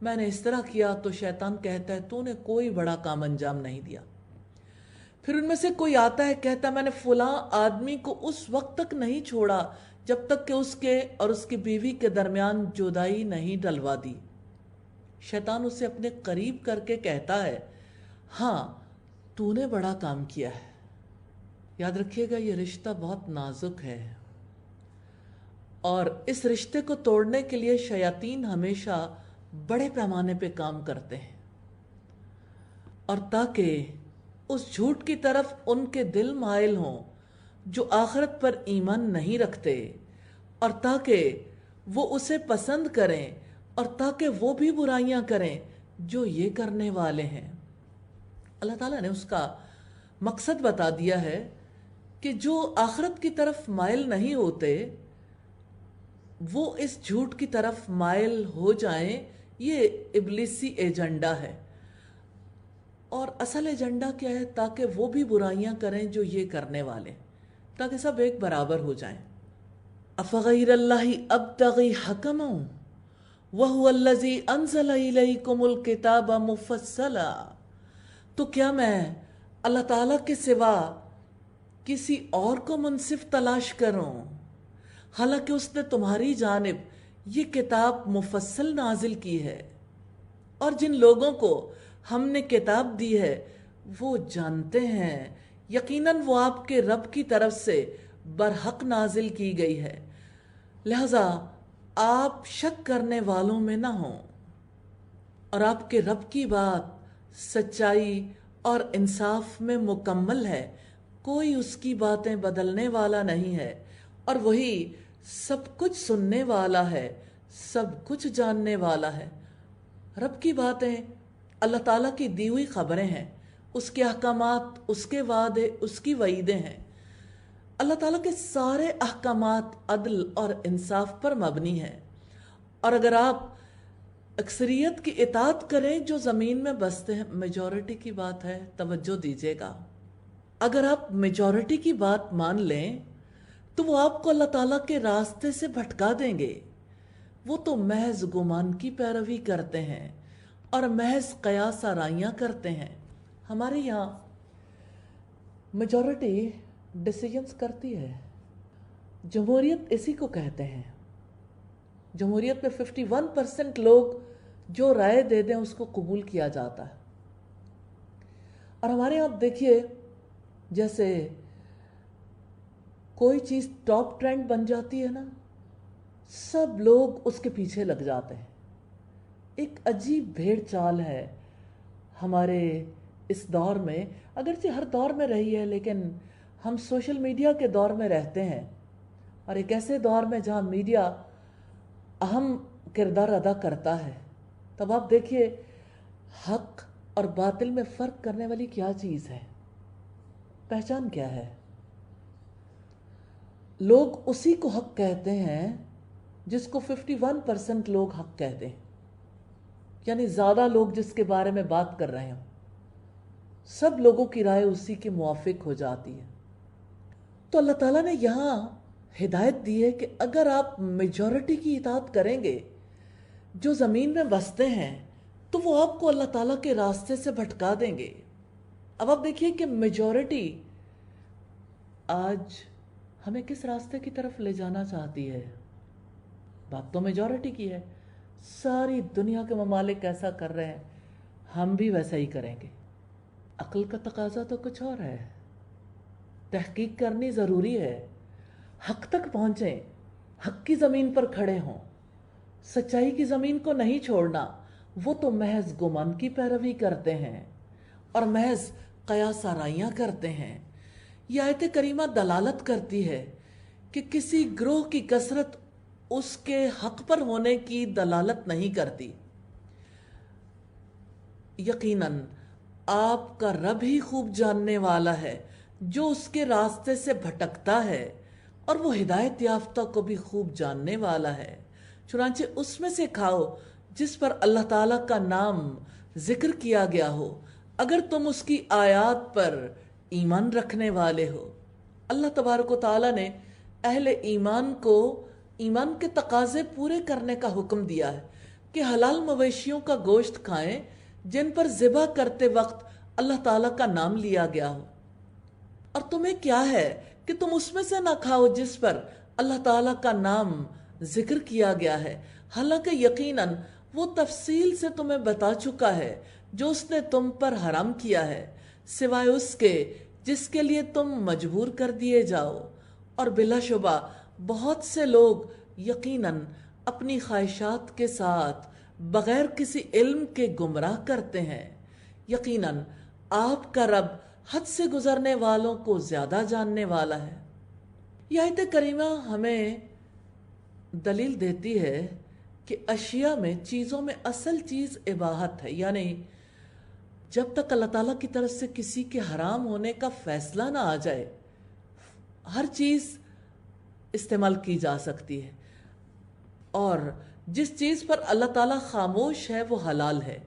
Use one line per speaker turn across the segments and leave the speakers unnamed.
میں نے اس طرح کیا، تو شیطان کہتا ہے تو نے کوئی بڑا کام انجام نہیں دیا۔ پھر ان میں سے کوئی آتا ہے، کہتا ہے میں نے فلاں آدمی کو اس وقت تک نہیں چھوڑا جب تک کہ اس کے اور اس کی بیوی کے درمیان جدائی نہیں ڈلوا دی۔ شیطان اسے اپنے قریب کر کے کہتا ہے ہاں تو نے بڑا کام کیا ہے۔ یاد رکھیے گا یہ رشتہ بہت نازک ہے، اور اس رشتے کو توڑنے کے لیے شیاطین ہمیشہ بڑے پیمانے پہ کام کرتے ہیں، اور تاکہ اس جھوٹ کی طرف ان کے دل مائل ہوں جو آخرت پر ایمان نہیں رکھتے، اور تاکہ وہ اسے پسند کریں، اور تاکہ وہ بھی برائیاں کریں جو یہ کرنے والے ہیں۔ اللہ تعالیٰ نے اس کا مقصد بتا دیا ہے کہ جو آخرت کی طرف مائل نہیں ہوتے وہ اس جھوٹ کی طرف مائل ہو جائیں، یہ ابلیسی ایجنڈا ہے۔ اور اصل ایجنڈا کیا ہے؟ تاکہ وہ بھی برائیاں کریں جو یہ کرنے والے، تاکہ سب ایک برابر ہو جائیں۔ افغیر اللہ ابتغی حکما وہو الذی انزل الیکم الکتاب مفصلا، تو کیا میں اللہ تعالیٰ کے سوا کسی اور کو منصف تلاش کروں، حالانکہ اس نے تمہاری جانب یہ کتاب مفصل نازل کی ہے؟ اور جن لوگوں کو ہم نے کتاب دی ہے وہ جانتے ہیں یقیناً وہ آپ کے رب کی طرف سے برحق نازل کی گئی ہے، لہذا آپ شک کرنے والوں میں نہ ہوں، اور آپ کے رب کی بات سچائی اور انصاف میں مکمل ہے، کوئی اس کی باتیں بدلنے والا نہیں ہے، اور وہی سب کچھ سننے والا ہے، سب کچھ جاننے والا ہے۔ رب کی باتیں اللہ تعالیٰ کی دی ہوئی خبریں ہیں، اس کے احکامات، اس کے وعدے، اس کی وعیدیں ہیں۔ اللہ تعالیٰ کے سارے احکامات عدل اور انصاف پر مبنی ہیں، اور اگر آپ اکثریت کی اطاعت کریں جو زمین میں بستے ہیں، میجورٹی کی بات ہے، توجہ دیجیے گا، اگر آپ میجورٹی کی بات مان لیں تو وہ آپ کو اللہ تعالیٰ کے راستے سے بھٹکا دیں گے۔ وہ تو محض گمان کی پیروی کرتے ہیں اور محض قیاس آرائیاں کرتے ہیں۔ ہمارے یہاں میجورٹی ڈیسیجنز کرتی ہے، جمہوریت اسی کو کہتے ہیں۔ جمہوریت میں 51% لوگ جو رائے دے دیں اس کو قبول کیا جاتا ہے، اور ہمارے یہاں آپ دیکھیے جیسے کوئی چیز ٹاپ ٹرینڈ بن جاتی ہے نا، سب لوگ اس کے پیچھے لگ جاتے ہیں۔ ایک عجیب بھیڑ چال ہے ہمارے اس دور میں، اگرچہ ہر دور میں رہی ہے، لیکن ہم سوشل میڈیا کے دور میں رہتے ہیں، اور ایک ایسے دور میں جہاں میڈیا اہم کردار ادا کرتا ہے۔ تب آپ دیکھیے حق اور باطل میں فرق کرنے والی کیا چیز ہے، پہچان کیا ہے؟ لوگ اسی کو حق کہتے ہیں جس کو 51% لوگ حق کہتے ہیں، یعنی زیادہ لوگ جس کے بارے میں بات کر رہے ہوں، سب لوگوں کی رائے اسی کے موافق ہو جاتی ہے۔ تو اللہ تعالیٰ نے یہاں ہدایت دی ہے کہ اگر آپ میجورٹی کی اطاعت کریں گے جو زمین میں بستے ہیں تو وہ آپ کو اللہ تعالیٰ کے راستے سے بھٹکا دیں گے۔ اب آپ دیکھیے کہ میجورٹی آج ہمیں کس راستے کی طرف لے جانا چاہتی ہے۔ بات تو میجورٹی کی ہے، ساری دنیا کے ممالک ایسا کر رہے ہیں، ہم بھی ویسا ہی کریں گے۔ عقل کا تقاضا تو کچھ اور ہے، تحقیق کرنی ضروری ہے، حق تک پہنچیں، حق کی زمین پر کھڑے ہوں، سچائی کی زمین کو نہیں چھوڑنا۔ وہ تو محض گمان کی پیروی کرتے ہیں اور محض قیاس آرائیاں کرتے ہیں۔ یہ آیت کریمہ دلالت کرتی ہے کہ کسی گروہ کی کثرت اس کے حق پر ہونے کی دلالت نہیں کرتی۔ یقیناً آپ کا رب ہی خوب جاننے والا ہے جو اس کے راستے سے بھٹکتا ہے، اور وہ ہدایت یافتہ کو بھی خوب جاننے والا ہے۔ چنانچہ اس میں سے کھاؤ جس پر اللہ تعالیٰ کا نام ذکر کیا گیا ہو، اگر تم اس کی آیات پر ایمان رکھنے والے ہو۔ اللہ تبارک و تعالیٰ نے اہل ایمان کو ایمان کے تقاضے پورے کرنے کا حکم دیا ہے، کہ حلال مویشیوں کا گوشت کھائیں جن پر ذبح کرتے وقت اللہ تعالیٰ کا نام لیا گیا ہو، اور تمہیں کیا ہے کہ تم اس میں سے نہ کھاؤ جس پر اللہ تعالیٰ کا نام ذکر کیا گیا ہے، حالانکہ یقیناً وہ تفصیل سے تمہیں بتا چکا ہے جو اس نے تم پر حرام کیا ہے، سوائے اس کے جس کے لیے تم مجبور کر دیے جاؤ، اور بلا شبہ بہت سے لوگ یقیناً اپنی خواہشات کے ساتھ بغیر کسی علم کے گمراہ کرتے ہیں۔ یقیناً آپ کا رب حد سے گزرنے والوں کو زیادہ جاننے والا ہے۔ یہ آیت کریمہ ہمیں دلیل دیتی ہے کہ اشیاء میں، چیزوں میں اصل چیز اباحت ہے، یعنی جب تک اللہ تعالیٰ کی طرف سے کسی کے حرام ہونے کا فیصلہ نہ آ جائے ہر چیز استعمال کی جا سکتی ہے، اور جس چیز پر اللہ تعالیٰ خاموش ہے وہ حلال ہے،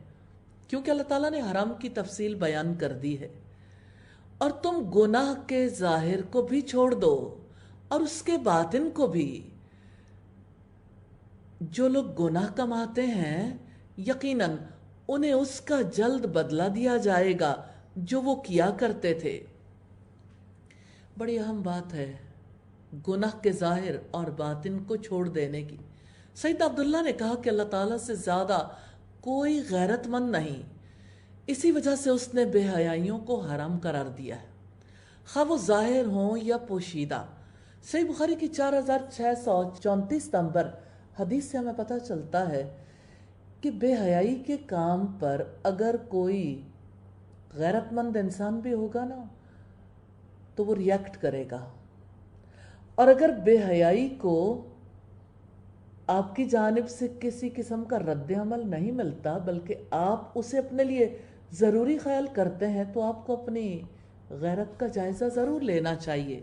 کیونکہ اللہ تعالیٰ نے حرام کی تفصیل بیان کر دی ہے۔ اور تم گناہ کے ظاہر کو بھی چھوڑ دو اور اس کے باطن کو بھی۔ جو لوگ گناہ کماتے ہیں یقیناً انہیں اس کا جلد بدلہ دیا جائے گا جو وہ کیا کرتے تھے۔ بڑی اہم بات ہے گناہ کے ظاہر اور باطن کو چھوڑ دینے کی۔ سیدنا عبداللہ نے کہا کہ اللہ تعالیٰ سے زیادہ کوئی غیرت مند نہیں، اسی وجہ سے اس نے بے حیائیوں کو حرام قرار دیا ہے، خواہ وہ ظاہر ہوں یا پوشیدہ۔ صحیح بخاری کی 4634 نمبر حدیث سے ہمیں پتہ چلتا ہے کہ بے حیائی کے کام پر اگر کوئی غیرت مند انسان بھی ہوگا نا تو وہ ریاکٹ کرے گا، اور اگر بے حیائی کو آپ کی جانب سے کسی قسم کا رد عمل نہیں ملتا بلکہ آپ اسے اپنے لیے ضروری خیال کرتے ہیں تو آپ کو اپنی غیرت کا جائزہ ضرور لینا چاہیے۔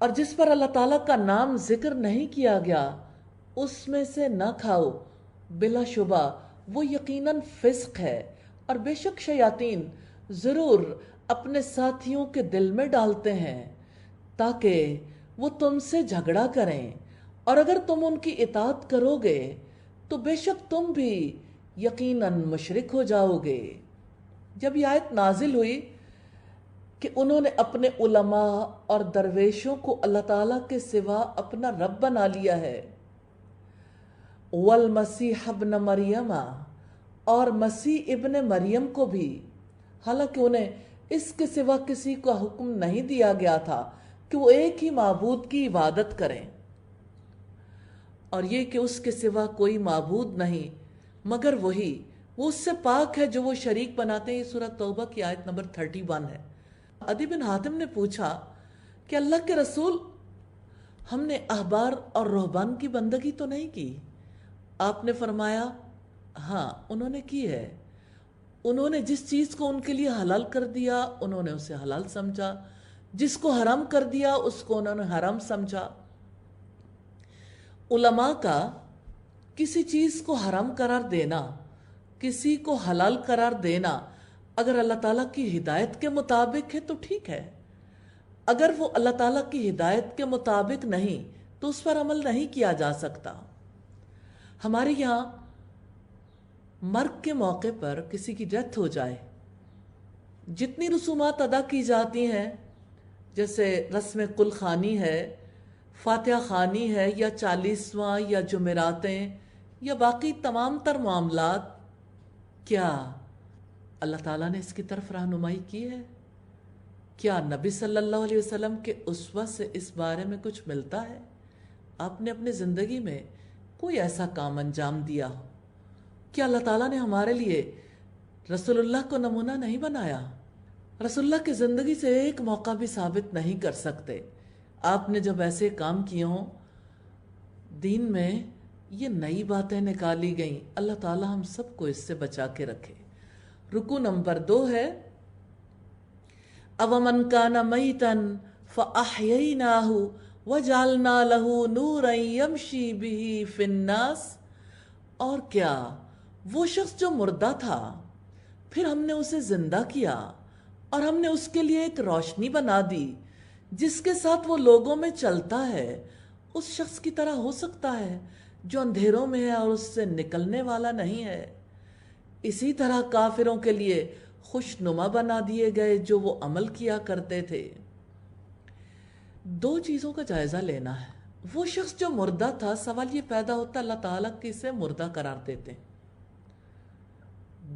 اور جس پر اللہ تعالیٰ کا نام ذکر نہیں کیا گیا اس میں سے نہ کھاؤ، بلا شبہ وہ یقیناً فسق ہے، اور بے شک شیاطین ضرور اپنے ساتھیوں کے دل میں ڈالتے ہیں تاکہ وہ تم سے جھگڑا کریں، اور اگر تم ان کی اطاعت کرو گے تو بے شک تم بھی یقیناً مشرک ہو جاؤ گے۔ جب یہ آیت نازل ہوئی کہ انہوں نے اپنے علماء اور درویشوں کو اللہ تعالیٰ کے سوا اپنا رب بنا لیا ہے، والمسیح ابن مریم، اور مسیح ابن مریم کو بھی، حالانکہ انہیں اس کے سوا کسی کا حکم نہیں دیا گیا تھا کہ وہ ایک ہی معبود کی عبادت کریں، اور یہ کہ اس کے سوا کوئی معبود نہیں مگر وہی، وہ اس سے پاک ہے جو وہ شریک بناتے ہیں۔ یہ سورۃ توبہ کی آیت نمبر 31 ہے۔ عدی بن حاتم نے پوچھا کہ اللہ کے رسول، ہم نے احبار اور رہبان کی بندگی تو نہیں کی؟ آپ نے فرمایا ہاں انہوں نے کی ہے، انہوں نے جس چیز کو ان کے لیے حلال کر دیا انہوں نے اسے حلال سمجھا، جس کو حرام کر دیا اس کو انہوں نے حرام سمجھا۔ علماء کا کسی چیز کو حرام قرار دینا، کسی کو حلال قرار دینا اگر اللہ تعالیٰ کی ہدایت کے مطابق ہے تو ٹھیک ہے، اگر وہ اللہ تعالیٰ کی ہدایت کے مطابق نہیں تو اس پر عمل نہیں کیا جا سکتا۔ ہمارے یہاں مرگ کے موقع پر کسی کی ڈیتھ ہو جائے، جتنی رسومات ادا کی جاتی ہیں، جیسے رسم کل خوانی ہے، فاتحہ خوانی ہے، یا 40واں یا جمعراتیں یا باقی تمام تر معاملات، کیا اللہ تعالیٰ نے اس کی طرف رہنمائی کی ہے؟ کیا نبی صلی اللہ علیہ وسلم کے اسوہ سے اس بارے میں کچھ ملتا ہے؟ آپ نے اپنی زندگی میں کوئی ایسا کام انجام دیا ہو؟ کیا اللہ تعالیٰ نے ہمارے لیے رسول اللہ کو نمونہ نہیں بنایا؟ رسول اللہ کی زندگی سے ایک موقع بھی ثابت نہیں کر سکتے۔ آپ نے جب ایسے کام کیے ہوں، دین میں یہ نئی باتیں نکالی گئیں، اللہ تعالیٰ ہم سب کو اس سے بچا کے رکھے۔ رکو نمبر 2 ہے أَوَمَنْ كَانَ مَيْتًا فَأَحْيَيْنَاهُ وَجَعَلْنَا لَهُ نُورًا يَمْشِي بِهِ فِي النَّاسِ، اور کیا وہ شخص جو مردہ تھا پھر ہم نے اسے زندہ کیا اور ہم نے اس کے لیے ایک روشنی بنا دی جس کے ساتھ وہ لوگوں میں چلتا ہے، اس شخص کی طرح ہو سکتا ہے جو اندھیروں میں ہے اور اس سے نکلنے والا نہیں ہے۔ اسی طرح کافروں کے لیے خوشنما بنا دیے گئے جو وہ عمل کیا کرتے تھے۔ دو چیزوں کا جائزہ لینا ہے۔ وہ شخص جو مردہ تھا، سوال یہ پیدا ہوتا اللہ تعالیٰ کسے مردہ قرار دیتے ہیں؟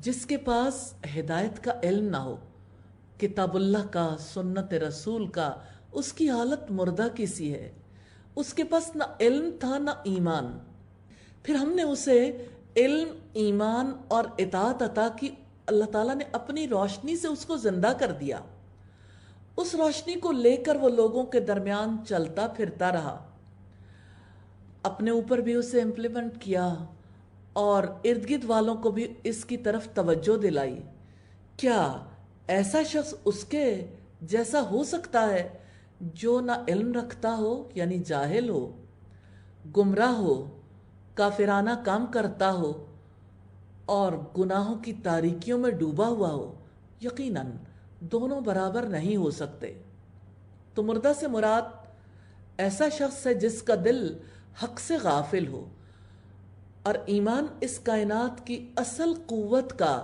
جس کے پاس ہدایت کا علم نہ ہو، کتاب اللہ کا، سنت رسول کا، اس کی حالت مردہ کسی ہے۔ اس کے پاس نہ علم تھا نہ ایمان، پھر ہم نے اسے علم، ایمان اور اطاعت عطا کی۔ اللہ تعالیٰ نے اپنی روشنی سے اس کو زندہ کر دیا۔ اس روشنی کو لے کر وہ لوگوں کے درمیان چلتا پھرتا رہا، اپنے اوپر بھی اسے امپلیمنٹ کیا اور ارد گرد والوں کو بھی اس کی طرف توجہ دلائی۔ کیا ایسا شخص اس کے جیسا ہو سکتا ہے جو نہ علم رکھتا ہو، یعنی جاہل ہو، گمراہ ہو، کافرانہ کام کرتا ہو اور گناہوں کی تاریکیوں میں ڈوبا ہوا ہو؟ یقیناً دونوں برابر نہیں ہو سکتے۔ تو مردہ سے مراد ایسا شخص ہے جس کا دل حق سے غافل ہو، اور ایمان اس کائنات کی اصل قوت کا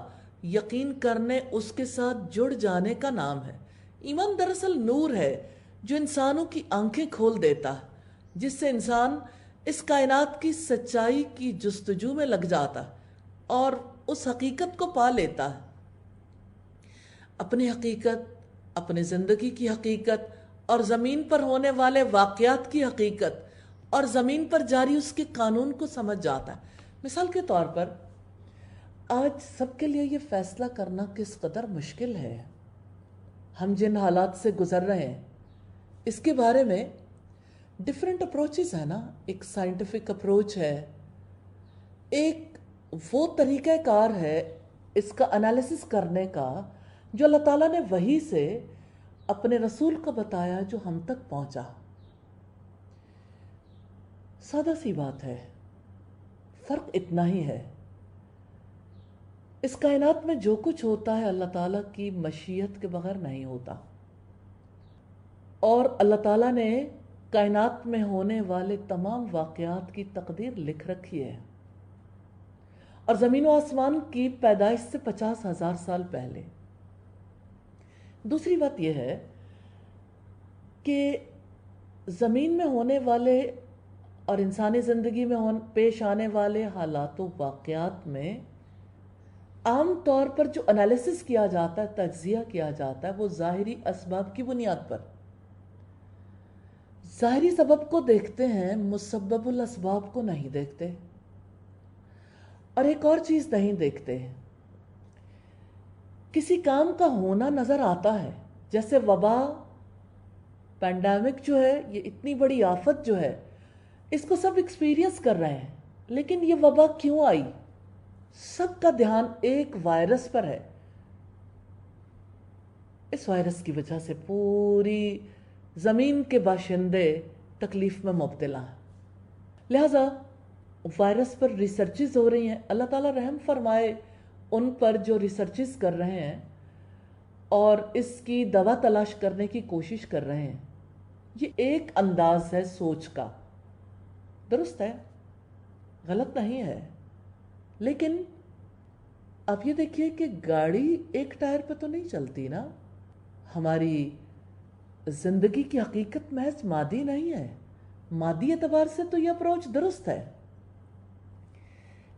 یقین کرنے، اس کے ساتھ جڑ جانے کا نام ہے۔ ایمان دراصل نور ہے جو انسانوں کی آنکھیں کھول دیتا ہے، جس سے انسان اس کائنات کی سچائی کی جستجو میں لگ جاتا ہے اور اس حقیقت کو پا لیتا ہے۔ اپنی حقیقت، اپنی زندگی کی حقیقت اور زمین پر ہونے والے واقعات کی حقیقت اور زمین پر جاری اس کے قانون کو سمجھ جاتا ہے۔ مثال کے طور پر آج سب کے لیے یہ فیصلہ کرنا کس قدر مشکل ہے، ہم جن حالات سے گزر رہے ہیں اس کے بارے میں ڈیفرنٹ اپروچز ہیں نا۔ ایک سائنٹیفک اپروچ ہے، ایک وہ طریقہ کار ہے اس کا انالیسس کرنے کا جو اللہ تعالیٰ نے وحی سے اپنے رسول کو بتایا، جو ہم تک پہنچا۔ سادہ سی بات ہے، فرق اتنا ہی ہے۔ اس کائنات میں جو کچھ ہوتا ہے اللہ تعالیٰ کی مشیت کے بغیر نہیں ہوتا، اور اللہ تعالیٰ نے کائنات میں ہونے والے تمام واقعات کی تقدیر لکھ رکھی ہے، اور زمین و آسمان کی پیدائش سے 50,000 سال پہلے۔ دوسری بات یہ ہے کہ زمین میں ہونے والے اور انسانی زندگی میں پیش آنے والے حالات و واقعات میں عام طور پر جو انالیسس کیا جاتا ہے، تجزیہ کیا جاتا ہے، وہ ظاہری اسباب کی بنیاد پر ظاہری سبب کو دیکھتے ہیں، مسبب الاسباب کو نہیں دیکھتے۔ اور ایک اور چیز نہیں دیکھتے، کسی کام کا ہونا نظر آتا ہے، جیسے وبا، پینڈیمک جو ہے، یہ اتنی بڑی آفت جو ہے، اس کو سب ایکسپیرینس کر رہے ہیں، لیکن یہ وبا کیوں آئی؟ سب کا دھیان ایک وائرس پر ہے۔ اس وائرس کی وجہ سے پوری زمین کے باشندے تکلیف میں مبتلا ہیں، لہذا وائرس پر ریسرچز ہو رہی ہیں۔ اللہ تعالیٰ رحم فرمائے ان پر جو ریسرچز کر رہے ہیں اور اس کی دوا تلاش کرنے کی کوشش کر رہے ہیں۔ یہ ایک انداز ہے سوچ کا، درست ہے، غلط نہیں ہے، لیکن آپ یہ دیکھیے کہ گاڑی ایک ٹائر پہ تو نہیں چلتی نا۔ ہماری زندگی کی حقیقت محض مادی نہیں ہے، مادی اعتبار سے تو یہ اپروچ درست ہے،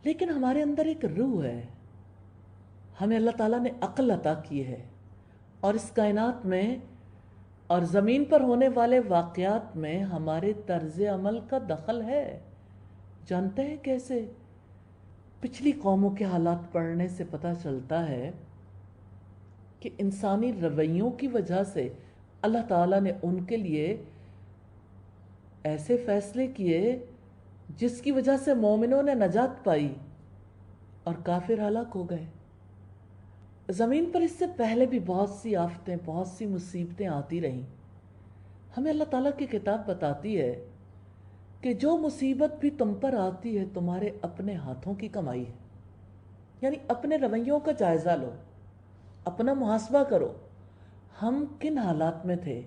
لیکن ہمارے اندر ایک روح ہے، ہمیں اللہ تعالیٰ نے عقل عطا کی ہے، اور اس کائنات میں اور زمین پر ہونے والے واقعات میں ہمارے طرز عمل کا دخل ہے۔ جانتے ہیں کیسے؟ پچھلی قوموں کے حالات پڑھنے سے پتہ چلتا ہے کہ انسانی رویوں کی وجہ سے اللہ تعالیٰ نے ان کے لیے ایسے فیصلے کیے جس کی وجہ سے مومنوں نے نجات پائی اور کافر ہلاک ہو گئے۔ زمین پر اس سے پہلے بھی بہت سی آفتیں، بہت سی مصیبتیں آتی رہیں۔ ہمیں اللہ تعالیٰ کی کتاب بتاتی ہے کہ جو مصیبت بھی تم پر آتی ہے تمہارے اپنے ہاتھوں کی کمائی ہے، یعنی اپنے رویوں کا جائزہ لو، اپنا محاسبہ کرو، ہم کن حالات میں تھے،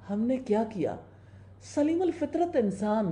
ہم نے کیا کیا۔ سلیم الفطرت انسان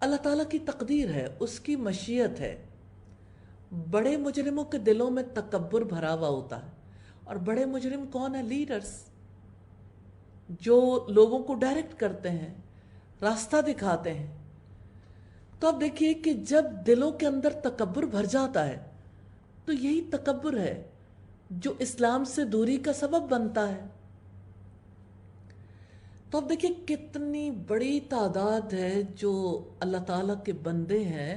اللہ تعالیٰ کی تقدیر ہے، اس کی مشیت ہے۔ بڑے مجرموں کے دلوں میں تکبر بھرا ہوا ہوتا ہے، اور بڑے مجرم کون ہیں؟ لیڈرز، جو لوگوں کو ڈائریکٹ کرتے ہیں، راستہ دکھاتے ہیں۔ تو اب دیکھیے کہ جب دلوں کے اندر تکبر بھر جاتا ہے تو یہی تکبر ہے جو اسلام سے دوری کا سبب بنتا ہے۔ تو اب دیکھیے کتنی بڑی تعداد ہے جو اللہ تعالیٰ کے بندے ہیں،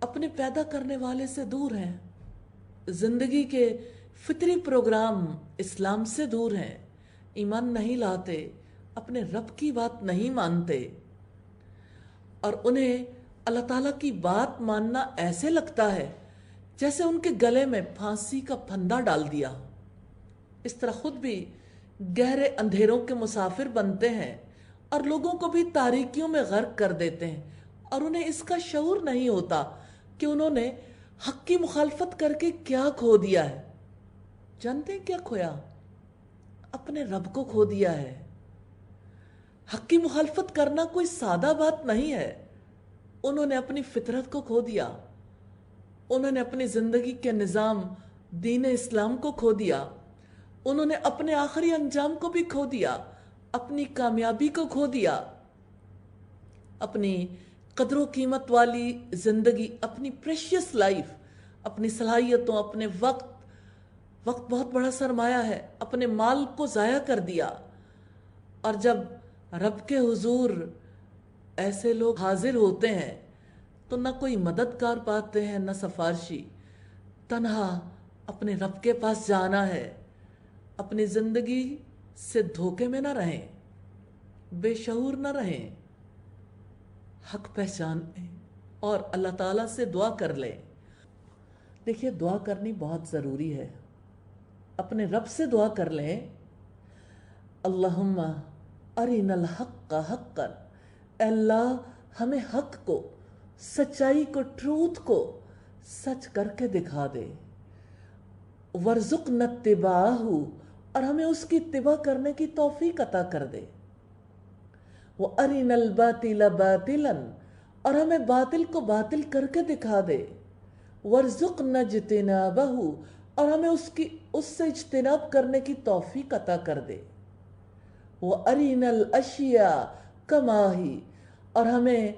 اپنے پیدا کرنے والے سے دور ہیں، زندگی کے فطری پروگرام اسلام سے دور ہیں، ایمان نہیں لاتے، اپنے رب کی بات نہیں مانتے، اور انہیں اللہ تعالیٰ کی بات ماننا ایسے لگتا ہے جیسے ان کے گلے میں پھانسی کا پھندا ڈال دیا۔ اس طرح خود بھی گہرے اندھیروں کے مسافر بنتے ہیں اور لوگوں کو بھی تاریکیوں میں غرق کر دیتے ہیں، اور انہیں اس کا شعور نہیں ہوتا کہ انہوں نے حق کی مخالفت کر کے کیا کھو دیا ہے۔ جانتے ہیں کیا کھویا؟ اپنے رب کو کھو دیا ہے۔ حق کی مخالفت کرنا کوئی سادہ بات نہیں ہے۔ انہوں نے اپنی فطرت کو کھو دیا، انہوں نے اپنی زندگی کے نظام دین اسلام کو کھو دیا، انہوں نے اپنے آخری انجام کو بھی کھو دیا، اپنی کامیابی کو کھو دیا، اپنی قدر و قیمت والی زندگی، اپنی پریشیس لائف، اپنی صلاحیتوں، اپنے وقت بہت بڑا سرمایہ ہے، اپنے مال کو ضائع کر دیا۔ اور جب رب کے حضور ایسے لوگ حاضر ہوتے ہیں تو نہ کوئی مددگار پاتے ہیں، نہ سفارشی، تنہا اپنے رب کے پاس جانا ہے۔ اپنی زندگی سے دھوکے میں نہ رہیں، بے شعور نہ رہیں، حق پہچان لیں اور اللہ تعالیٰ سے دعا کر لیں۔ دیکھیے دعا کرنی بہت ضروری ہے، اپنے رب سے دعا کر لیں، اللہم ارنا الحق حقا، اے اللہ ہمیں حق کو، سچائی کو، ٹروتھ کو سچ کر کے دکھا دے، وارزقنا اتباعہ، اور ہمیں اس کی اتباع کرنے کی توفیق عطا کر دے، وارنا الباطل باطلا، اور ہمیں باطل کو باطل کر کے دکھا دے، وارزقنا اجتنابہ، اور ہمیں اس سے اجتناب کرنے کی توفیق عطا کر دے، وارنا الاشیاء کما ہی، اور ہمیں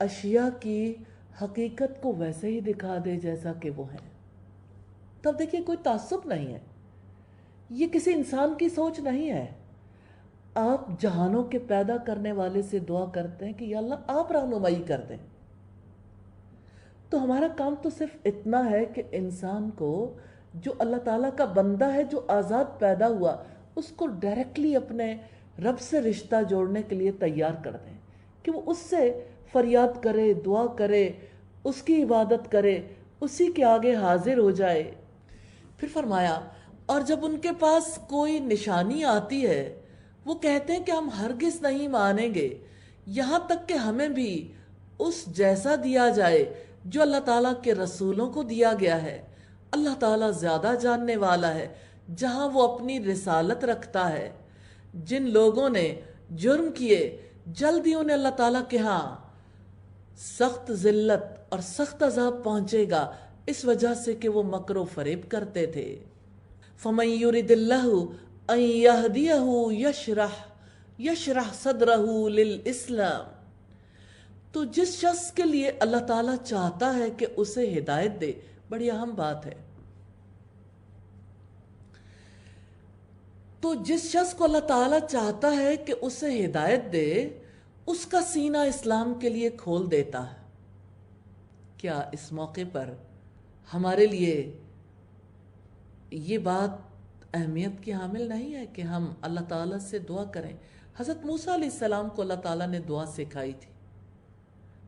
اشیاء کی حقیقت کو ویسے ہی دکھا دے جیسا کہ وہ ہیں۔ تب دیکھیے کوئی تعصب نہیں ہے، یہ کسی انسان کی سوچ نہیں ہے۔ آپ جہانوں کے پیدا کرنے والے سے دعا کرتے ہیں کہ یا اللہ آپ رہنمائی کر دیں۔ تو ہمارا کام تو صرف اتنا ہے کہ انسان کو، جو اللہ تعالیٰ کا بندہ ہے، جو آزاد پیدا ہوا، اس کو ڈائریکٹلی اپنے رب سے رشتہ جوڑنے کے لیے تیار کر دیں، کہ وہ اس سے فریاد کرے، دعا کرے، اس کی عبادت کرے، اسی کے آگے حاضر ہو جائے۔ پھر فرمایا، اور جب ان کے پاس کوئی نشانی آتی ہے وہ کہتے ہیں کہ ہم ہرگز نہیں مانیں گے یہاں تک کہ ہمیں بھی اس جیسا دیا جائے جو اللہ تعالیٰ کے رسولوں کو دیا گیا ہے۔ اللہ تعالیٰ زیادہ جاننے والا ہے جہاں وہ اپنی رسالت رکھتا ہے۔ جن لوگوں نے جرم کیے جلدی انہیں اللہ تعالیٰ کے ہاں سخت ذلت اور سخت عذاب پہنچے گا، اس وجہ سے کہ وہ مکر و فریب کرتے تھے۔ فَمَن يُرِدِ اللَّهُ أَن يَهْدِيَهُ يَشْرَحْ صَدْرَهُ لِلْإِسْلَامِ، تو جس شخص کے لیے اللہ تعالیٰ چاہتا ہے کہ اسے ہدایت دے، بڑی اہم بات ہے، تو جس شخص کو اللہ تعالیٰ چاہتا ہے کہ اسے ہدایت دے، اس کا سینہ اسلام کے لیے کھول دیتا ہے۔ کیا اس موقع پر ہمارے لیے یہ بات اہمیت کی حامل نہیں ہے کہ ہم اللہ تعالیٰ سے دعا کریں؟ حضرت موسیٰ علیہ السلام کو اللہ تعالیٰ نے دعا سکھائی تھی،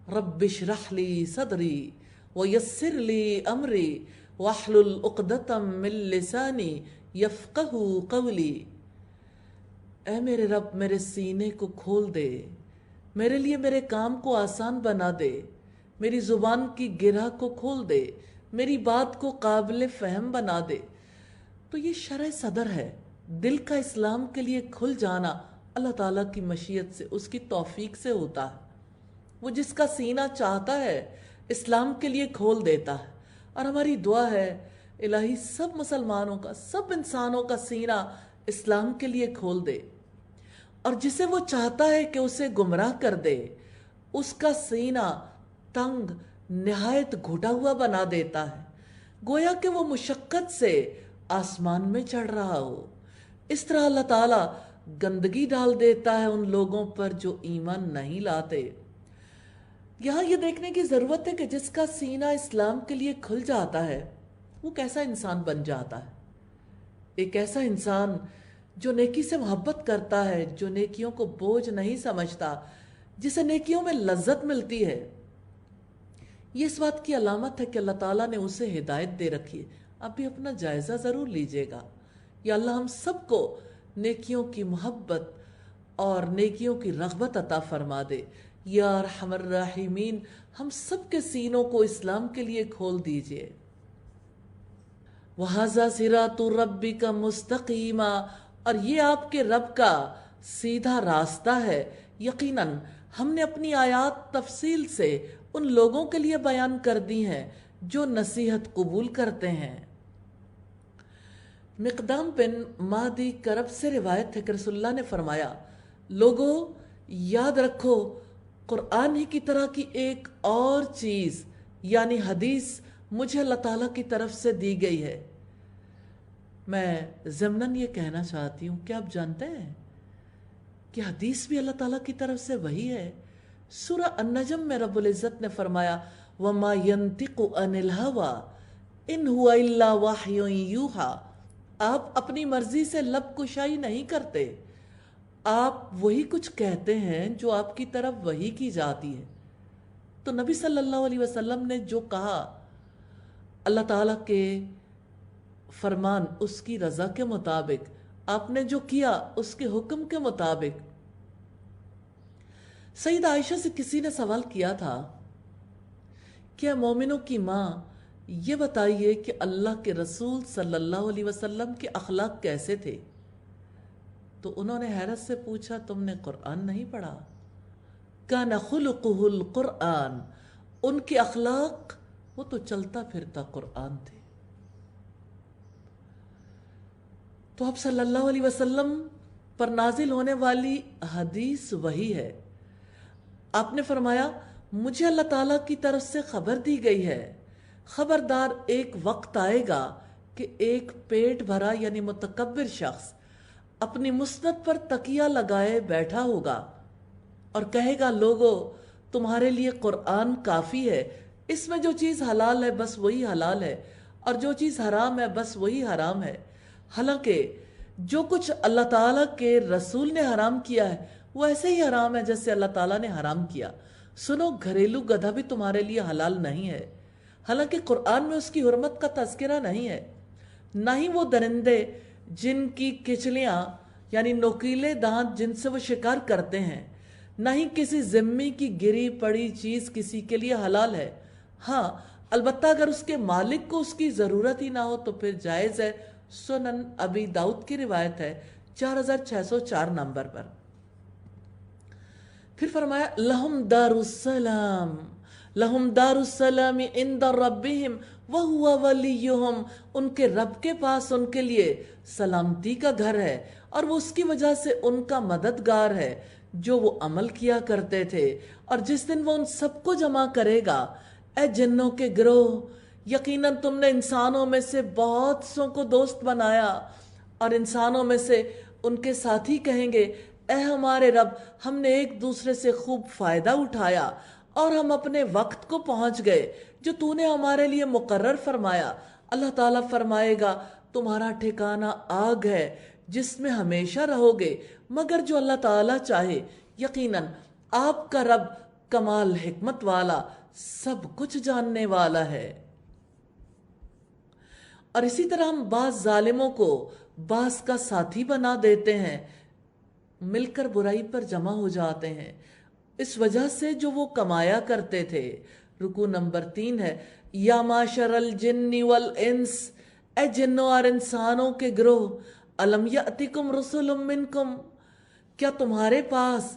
رب اشرح لی صدری ویسر لی امری واحلل عقدۃ من لسانی یفقہوا قولی، اے میرے رب میرے سینے کو کھول دے، میرے لیے میرے کام کو آسان بنا دے، میری زبان کی گرہ کو کھول دے، میری بات کو قابل فہم بنا دے۔ تو یہ شرح صدر ہے، دل کا اسلام کے لیے کھل جانا اللہ تعالیٰ کی مشیت سے، اس کی توفیق سے ہوتا ہے۔ وہ جس کا سینہ چاہتا ہے اسلام کے لیے کھول دیتا ہے۔ اور ہماری دعا ہے الہی سب مسلمانوں کا، سب انسانوں کا سینہ اسلام کے لیے کھول دے، اور جسے وہ چاہتا ہے کہ اسے گمراہ کر دے اس کا سینہ تنگ نہایت گھٹا ہوا بنا دیتا ہے، گویا کہ وہ مشقت سے آسمان میں چڑھ رہا ہو۔ اس طرح اللہ تعالیٰ گندگی ڈال دیتا ہے ان لوگوں پر جو ایمان نہیں لاتے۔ یہاں یہ دیکھنے کی ضرورت ہے کہ جس کا سینہ اسلام کے لیے کھل جاتا ہے وہ کیسا انسان بن جاتا ہے۔ ایک ایسا انسان جو نیکی سے محبت کرتا ہے، جو نیکیوں کو بوجھ نہیں سمجھتا، جسے نیکیوں میں لذت ملتی ہے۔ یہ اس بات کی علامت ہے کہ اللہ تعالیٰ نے اسے ہدایت دے رکھی ہے۔ آپ بھی اپنا جائزہ ضرور لیجئے گا۔ یا اللہ ہم سب کو نیکیوں کی محبت اور نیکیوں کی رغبت عطا فرما دے۔ یا ارحم الراحمین، ہم سب کے سینوں کو اسلام کے لیے کھول دیجئے۔ وَهَذَا صِرَاطُ رَبِّكَ مُسْتَقِيمًا، اور یہ آپ کے رب کا سیدھا راستہ ہے۔ یقیناً ہم نے اپنی آیات تفصیل سے ان لوگوں کے لیے بیان کر دی ہیں جو نصیحت قبول کرتے ہیں۔ مقدام بن مہدی کرب سے روایت ہے کہ رسول اللہ نے فرمایا، لوگو یاد رکھو قرآن ہی کی طرح کی ایک اور چیز یعنی حدیث مجھے اللہ تعالیٰ کی طرف سے دی گئی ہے۔ میں ضمناً یہ کہنا چاہتی ہوں کہ آپ جانتے ہیں کہ حدیث بھی اللہ تعالیٰ کی طرف سے وہی ہے۔ سورہ النجم میں رب العزت نے فرمایا وَمَا يَنْتِقُ عَنِ الْهَوَىٰ إِنْ هُوَ إِلَّا وَحْيٌ يُوحَىٰ، آپ اپنی مرضی سے لب کشائی نہیں کرتے، آپ وہی کچھ کہتے ہیں جو آپ کی طرف وحی کی جاتی ہے۔ تو نبی صلی اللہ علیہ وسلم نے جو کہا اللہ تعالیٰ کے فرمان اس کی رضا کے مطابق، آپ نے جو کیا اس کے حکم کے مطابق۔ سیدہ عائشہ سے کسی نے سوال کیا تھا کہ اے مومنوں کی ماں، یہ بتائیے کہ اللہ کے رسول صلی اللہ علیہ وسلم کے اخلاق کیسے تھے؟ تو انہوں نے حیرت سے پوچھا تم نے قرآن نہیں پڑھا؟ کان خلقہ القرآن، ان کے اخلاق وہ تو چلتا پھرتا قرآن تھے۔ تو اب صلی اللہ علیہ وسلم پر نازل ہونے والی حدیث وہی ہے۔ آپ نے فرمایا مجھے اللہ تعالیٰ کی طرف سے خبر دی گئی ہے، خبردار ایک وقت آئے گا کہ ایک پیٹ بھرا یعنی متکبر شخص اپنی مسند پر تکیہ لگائے بیٹھا ہوگا اور کہے گا لوگو تمہارے لیے قرآن کافی ہے، اس میں جو چیز حلال ہے بس وہی حلال ہے اور جو چیز حرام ہے بس وہی حرام ہے، حالانکہ جو کچھ اللہ تعالیٰ کے رسول نے حرام کیا ہے وہ ایسے ہی حرام ہے جیسے اللہ تعالیٰ نے حرام کیا۔ سنو گھریلو گدھا بھی تمہارے لیے حلال نہیں ہے، حالانکہ قرآن میں اس کی حرمت کا تذکرہ نہیں ہے، نہ ہی وہ درندے جن کی کچلیاں یعنی نوکیلے دانت جن سے وہ شکار کرتے ہیں، نہ ہی کسی ذمی کی گری پڑی چیز کسی کے لیے حلال ہے۔ ہاں البتہ اگر اس کے مالک کو اس کی ضرورت ہی نہ ہو تو پھر جائز ہے۔ سنن ابی داؤد کی روایت ہے 4604 نمبر پر۔ پھر فرمایا لہم دار السلام، لہم دار السلام عند ربہم وہو ولیہم، ان کے رب کے پاس ان کے لیے سلامتی کا گھر ہے اور وہ اس کی وجہ سے ان کا مددگار ہے جو وہ عمل کیا کرتے تھے۔ اور جس دن وہ ان سب کو جمع کرے گا، اے جنوں کے گروہ، یقیناً تم نے انسانوں میں سے بہت سوں کو دوست بنایا اور انسانوں میں سے ان کے ساتھی کہیں گے اے ہمارے رب، ہم نے ایک دوسرے سے خوب فائدہ اٹھایا اور ہم اپنے وقت کو پہنچ گئے جو تو نے ہمارے لیے مقرر فرمایا۔ اللہ تعالیٰ فرمائے گا تمہارا ٹھکانہ آگ ہے جس میں ہمیشہ رہو گے مگر جو اللہ تعالیٰ چاہے، یقیناً آپ کا رب کمال حکمت والا سب کچھ جاننے والا ہے۔ اور اسی طرح ہم بعض ظالموں کو بعض کا ساتھی بنا دیتے ہیں، مل کر برائی پر جمع ہو جاتے ہیں اس وجہ سے جو وہ کمایا کرتے تھے۔ رکوع نمبر 3 ہے یا معاشر الجن والانس، اے جنوں اور انسانوں کے گروہ، الم یاتکم رسل منکم، کیا تمہارے پاس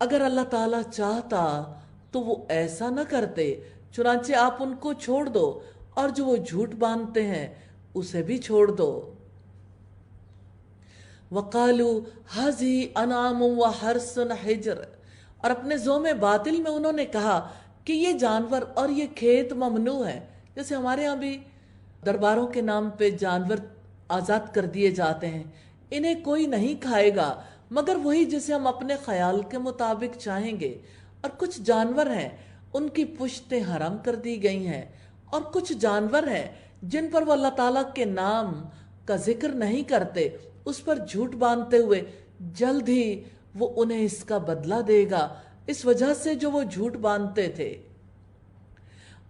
اگر اللہ تعالیٰ چاہتا تو وہ ایسا نہ کرتے، چنانچہ آپ ان کو چھوڑ دو اور جو وہ جھوٹ باندھتے ہیں اسے بھی چھوڑ دو۔ وَقَالُوا هَذِهِ أَنْعَامٌ وَحَرْثٌ حِجْرٌ، اور اپنے ذوم باطل میں انہوں نے کہا کہ یہ جانور اور یہ کھیت ممنوع ہے۔ جیسے ہمارے ہاں بھی درباروں کے نام پہ جانور آزاد کر دیے جاتے ہیں، انہیں کوئی نہیں کھائے گا مگر وہی جسے ہم اپنے خیال کے مطابق چاہیں گے۔ اور کچھ جانور ہیں ان کی پشتیں حرام کر دی گئی ہیں، اور کچھ جانور ہیں جن پر وہ اللہ تعالیٰ کے نام کا ذکر نہیں کرتے، اس پر جھوٹ باندھتے ہوئے جلد ہی وہ انہیں اس کا بدلہ دے گا اس وجہ سے جو وہ جھوٹ باندھتے تھے۔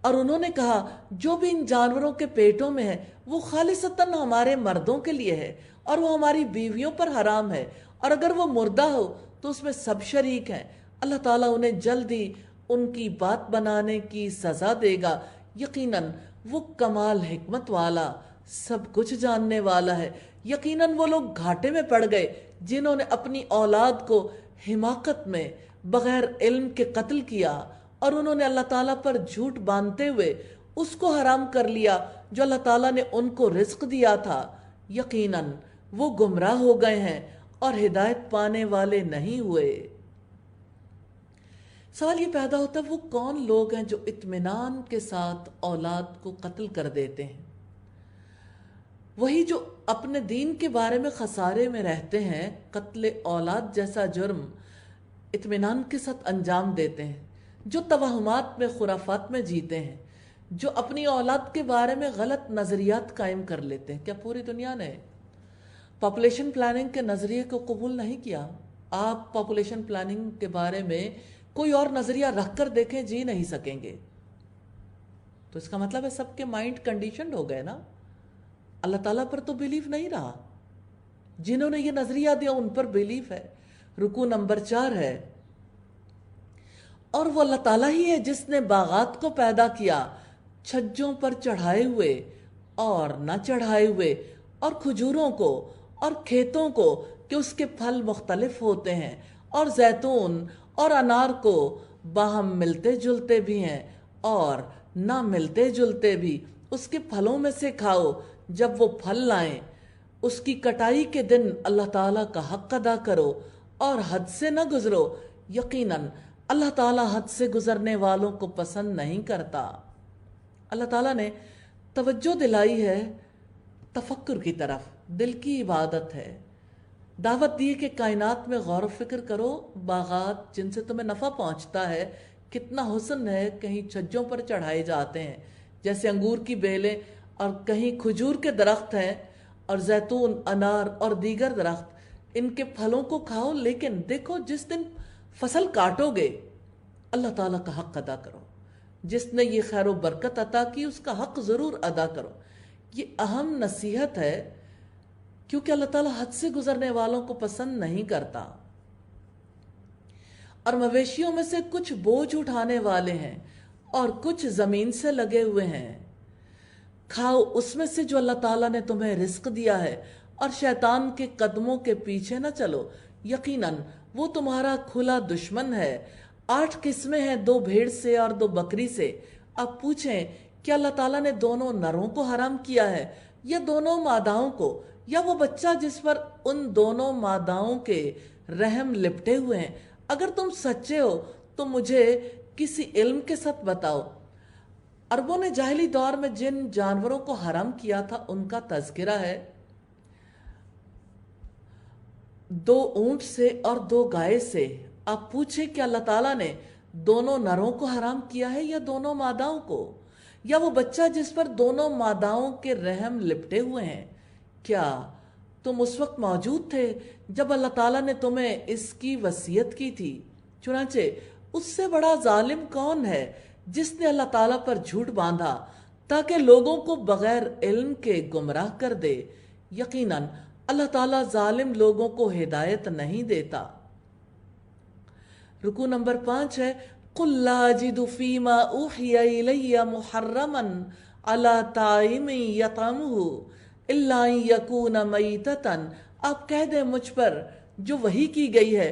اور انہوں نے کہا جو بھی ان جانوروں کے پیٹوں میں ہے وہ خالصتاً ہمارے مردوں کے لیے ہے اور وہ ہماری بیویوں پر حرام ہے، اور اگر وہ مردہ ہو تو اس میں سب شریک ہیں۔ اللہ تعالیٰ انہیں جلد ہی ان کی بات بنانے کی سزا دے گا، یقیناً وہ کمال حکمت والا سب کچھ جاننے والا ہے۔ یقیناً وہ لوگ گھاٹے میں پڑ گئے جنہوں نے اپنی اولاد کو حماقت میں بغیر علم کے قتل کیا، اور انہوں نے اللہ تعالیٰ پر جھوٹ باندھتے ہوئے اس کو حرام کر لیا جو اللہ تعالیٰ نے ان کو رزق دیا تھا۔ یقیناً وہ گمراہ ہو گئے ہیں اور ہدایت پانے والے نہیں ہوئے۔ سوال یہ پیدا ہوتا ہے وہ کون لوگ ہیں جو اطمینان کے ساتھ اولاد کو قتل کر دیتے ہیں؟ وہی جو اپنے دین کے بارے میں خسارے میں رہتے ہیں، قتل اولاد جیسا جرم اطمینان کے ساتھ انجام دیتے ہیں، جو توہمات میں خرافات میں جیتے ہیں، جو اپنی اولاد کے بارے میں غلط نظریات قائم کر لیتے ہیں۔ کیا پوری دنیا نے پاپولیشن پلاننگ کے نظریے کو قبول نہیں کیا؟ آپ پاپولیشن پلاننگ کے بارے میں کوئی اور نظریہ رکھ کر دیکھیں، جی نہیں سکیں گے۔ تو اس کا مطلب ہے سب کے مائنڈ کنڈیشنڈ ہو گئے نا، اللہ تعالیٰ پر تو بیلیف نہیں رہا، جنہوں نے یہ نظریہ دیا ان پر بیلیف ہے۔ رکوع نمبر 4 ہے، اور وہ اللہ تعالیٰ ہی ہے جس نے باغات کو پیدا کیا، چھجوں پر چڑھائے ہوئے اور نہ چڑھائے ہوئے، اور کھجوروں کو اور کھیتوں کو کہ اس کے پھل مختلف ہوتے ہیں، اور زیتون اور انار کو باہم ملتے جلتے بھی ہیں اور نہ ملتے جلتے بھی، اس کے پھلوں میں سے کھاؤ جب وہ پھل لائیں۔ اس کی کٹائی کے دن اللہ تعالیٰ کا حق ادا کرو اور حد سے نہ گزرو، یقیناً اللہ تعالیٰ حد سے گزرنے والوں کو پسند نہیں کرتا۔ اللہ تعالیٰ نے توجہ دلائی ہے تفکر کی طرف، دل کی عبادت ہے، دعوت دی کہ کائنات میں غور و فکر کرو، باغات جن سے تمہیں نفع پہنچتا ہے کتنا حسن ہے، کہیں چھجوں پر چڑھائے جاتے ہیں جیسے انگور کی بیلیں، اور کہیں کھجور کے درخت ہیں اور زیتون، انار اور دیگر درخت، ان کے پھلوں کو کھاؤ، لیکن دیکھو جس دن فصل کاٹو گے اللہ تعالیٰ کا حق ادا کرو، جس نے یہ خیر و برکت عطا کی اس کا حق ضرور ادا کرو۔ یہ اہم نصیحت ہے کیونکہ اللہ تعالیٰ حد سے گزرنے والوں کو پسند نہیں کرتا۔ اور مویشیوں میں سے کچھ بوجھ اٹھانے والے ہیں اور کچھ زمین سے لگے ہوئے ہیں، کھاؤ اس میں سے جو اللہ تعالیٰ نے تمہیں رزق دیا ہے، اور شیطان کے قدموں کے پیچھے نہ چلو، یقیناً وہ تمہارا کھلا دشمن ہے۔ 8 قسمیں ہیں، 2 بھیڑ سے اور 2 بکری سے۔ اب پوچھیں کیا اللہ تعالیٰ نے دونوں نروں کو حرام کیا ہے یا دونوں ماداؤں کو، یا وہ بچہ جس پر ان دونوں ماداؤں کے رحم لپٹے ہوئے ہیں؟ اگر تم سچے ہو تو مجھے کسی علم کے ساتھ بتاؤ۔ عربوں نے جاہلی دور میں جن جانوروں کو حرام کیا تھا ان کا تذکرہ ہے، 2 اونٹ سے اور 2 گائے سے۔ آپ پوچھیں کہ اللہ تعالیٰ نے دونوں نروں کو حرام کیا ہے یا دونوں ماداؤں کو، یا وہ بچہ جس پر دونوں ماداؤں کے رحم لپٹے ہوئے ہیں؟ کیا تم اس وقت موجود تھے جب اللہ تعالیٰ نے تمہیں اس کی وصیت کی تھی؟ چنانچہ اس سے بڑا ظالم کون ہے جس نے اللہ تعالیٰ پر جھوٹ باندھا تاکہ لوگوں کو بغیر علم کے گمراہ کر دے؟ یقیناً اللہ تعالیٰ ظالم لوگوں کو ہدایت نہیں دیتا۔ رکوع نمبر 5 ہے، قُلْ لَا أَجِدُ فِي مَا أُوحِيَ إِلَيَّ مُحَرَّمًا عَلَىٰ طَاعِمٍ يَطْعَمُهُ إِلَّا أَن يَكُونَ مَيْتَةً۔ آپ کہہ دیں مجھ پر جو وحی کی گئی ہے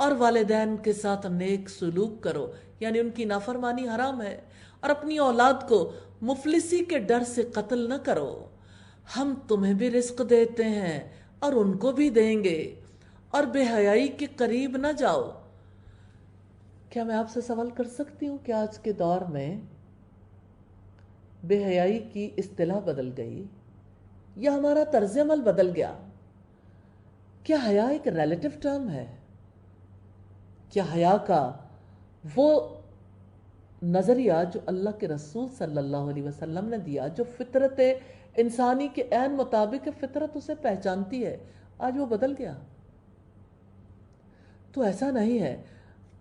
اور والدین کے ساتھ نیک سلوک کرو، یعنی ان کی نافرمانی حرام ہے، اور اپنی اولاد کو مفلسی کے ڈر سے قتل نہ کرو، ہم تمہیں بھی رزق دیتے ہیں اور ان کو بھی دیں گے، اور بے حیائی کے قریب نہ جاؤ۔ کیا میں آپ سے سوال کر سکتی ہوں کہ آج کے دور میں بے حیائی کی اصطلاح بدل گئی یا ہمارا طرز عمل بدل گیا؟ کیا حیا ایک ریلیٹو ٹرم ہے؟ کیا حیا کا وہ نظریہ جو اللہ کے رسول صلی اللہ علیہ وسلم نے دیا، جو فطرت انسانی کے عین مطابق فطرت اسے پہچانتی ہے، آج وہ بدل گیا؟ تو ایسا نہیں ہے۔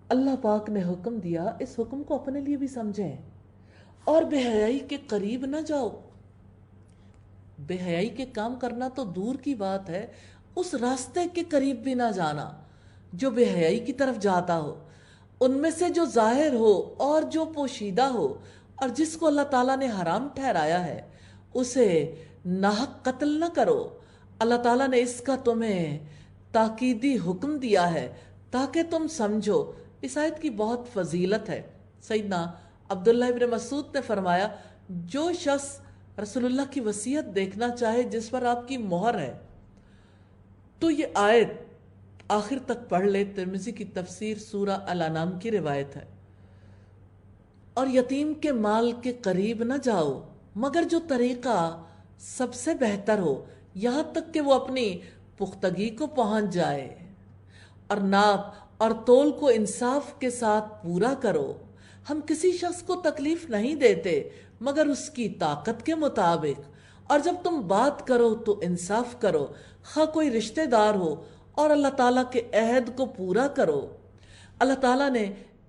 اللہ پاک نے حکم دیا، اس حکم کو اپنے لیے بھی سمجھیں، اور بے حیائی کے قریب نہ جاؤ۔ بے حیائی کے کام کرنا تو دور کی بات ہے، اس راستے کے قریب بھی نہ جانا جو بے حیائی کی طرف جاتا ہو، ان میں سے جو ظاہر ہو اور جو پوشیدہ ہو، اور جس کو اللہ تعالیٰ نے حرام ٹھہرایا ہے اسے ناحق قتل نہ کرو۔ اللہ تعالیٰ نے اس کا تمہیں تاکیدی حکم دیا ہے تاکہ تم سمجھو۔ اس آیت کی بہت فضیلت ہے۔ سیدنا عبداللہ ابن مسعود نے فرمایا، جو شخص رسول اللہ کی وصیت دیکھنا چاہے جس پر آپ کی مہر ہے تو یہ آیت آخر تک پڑھ لے۔ ترمذی کی تفسیر سورہ الانعام کی روایت ہے۔ اور یتیم کے مال کے قریب نہ جاؤ مگر جو طریقہ سب سے بہتر ہو، یہاں تک کہ وہ اپنی پختگی کو پہنچ جائے، اور ناپ اور تول کو انصاف کے ساتھ پورا کرو۔ ہم کسی شخص کو تکلیف نہیں دیتے مگر اس کی طاقت کے مطابق، اور جب تم بات کرو تو انصاف کرو، خواہ کوئی رشتہ دار ہو، اور اللہ تعالیٰ کے عہد کو پورا کرو۔ اللہ تعالیٰ نے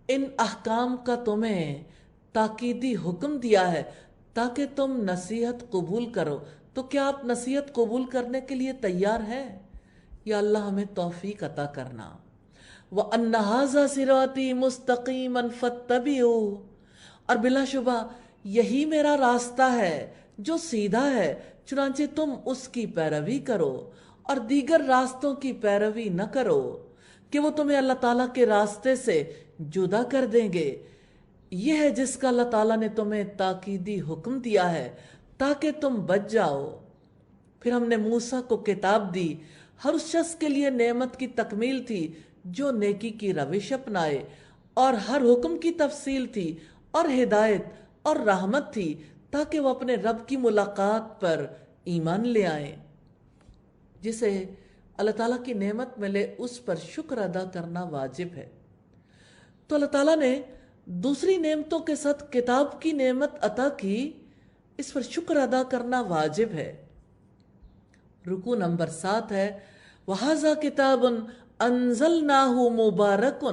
ان احکام کا تمہیں تاکیدی حکم دیا ہے تاکہ تم نصیحت قبول کرو۔ تو کیا آپ نصیحت قبول کرنے کے لیے تیار ہیں؟ یا اللہ ہمیں توفیق عطا کرنا۔ وَأَنَّ هَذَا صِرَاطِي مُسْتَقِيمًا فَاتَّبِعُوهُ، اور بلا شبہ یہی میرا راستہ ہے جو سیدھا ہے، چنانچہ تم اس کی پیروی کرو، اور دیگر راستوں کی پیروی نہ کرو کہ وہ تمہیں اللہ تعالیٰ کے راستے سے جدا کر دیں گے۔ یہ ہے جس کا اللہ تعالیٰ نے تمہیں تاکیدی حکم دیا ہے تاکہ تم بچ جاؤ۔ پھر ہم نے موسیٰ کو کتاب دی، ہر اس شخص کے لیے نعمت کی تکمیل تھی جو نیکی کی روش اپنائے، اور ہر حکم کی تفصیل تھی، اور ہدایت اور رحمت تھی تاکہ وہ اپنے رب کی ملاقات پر ایمان لے آئیں۔ جسے اللہ تعالیٰ کی نعمت ملے اس پر شکر ادا کرنا واجب ہے۔ تو اللہ تعالیٰ نے دوسری نعمتوں کے ساتھ کتاب کی نعمت عطا کی، اس پر شکر ادا کرنا واجب ہے۔ رکوع نمبر 7 ہے، وَهَذَا كِتَابٌ أَنزَلْنَاهُ مُبَارَكٌ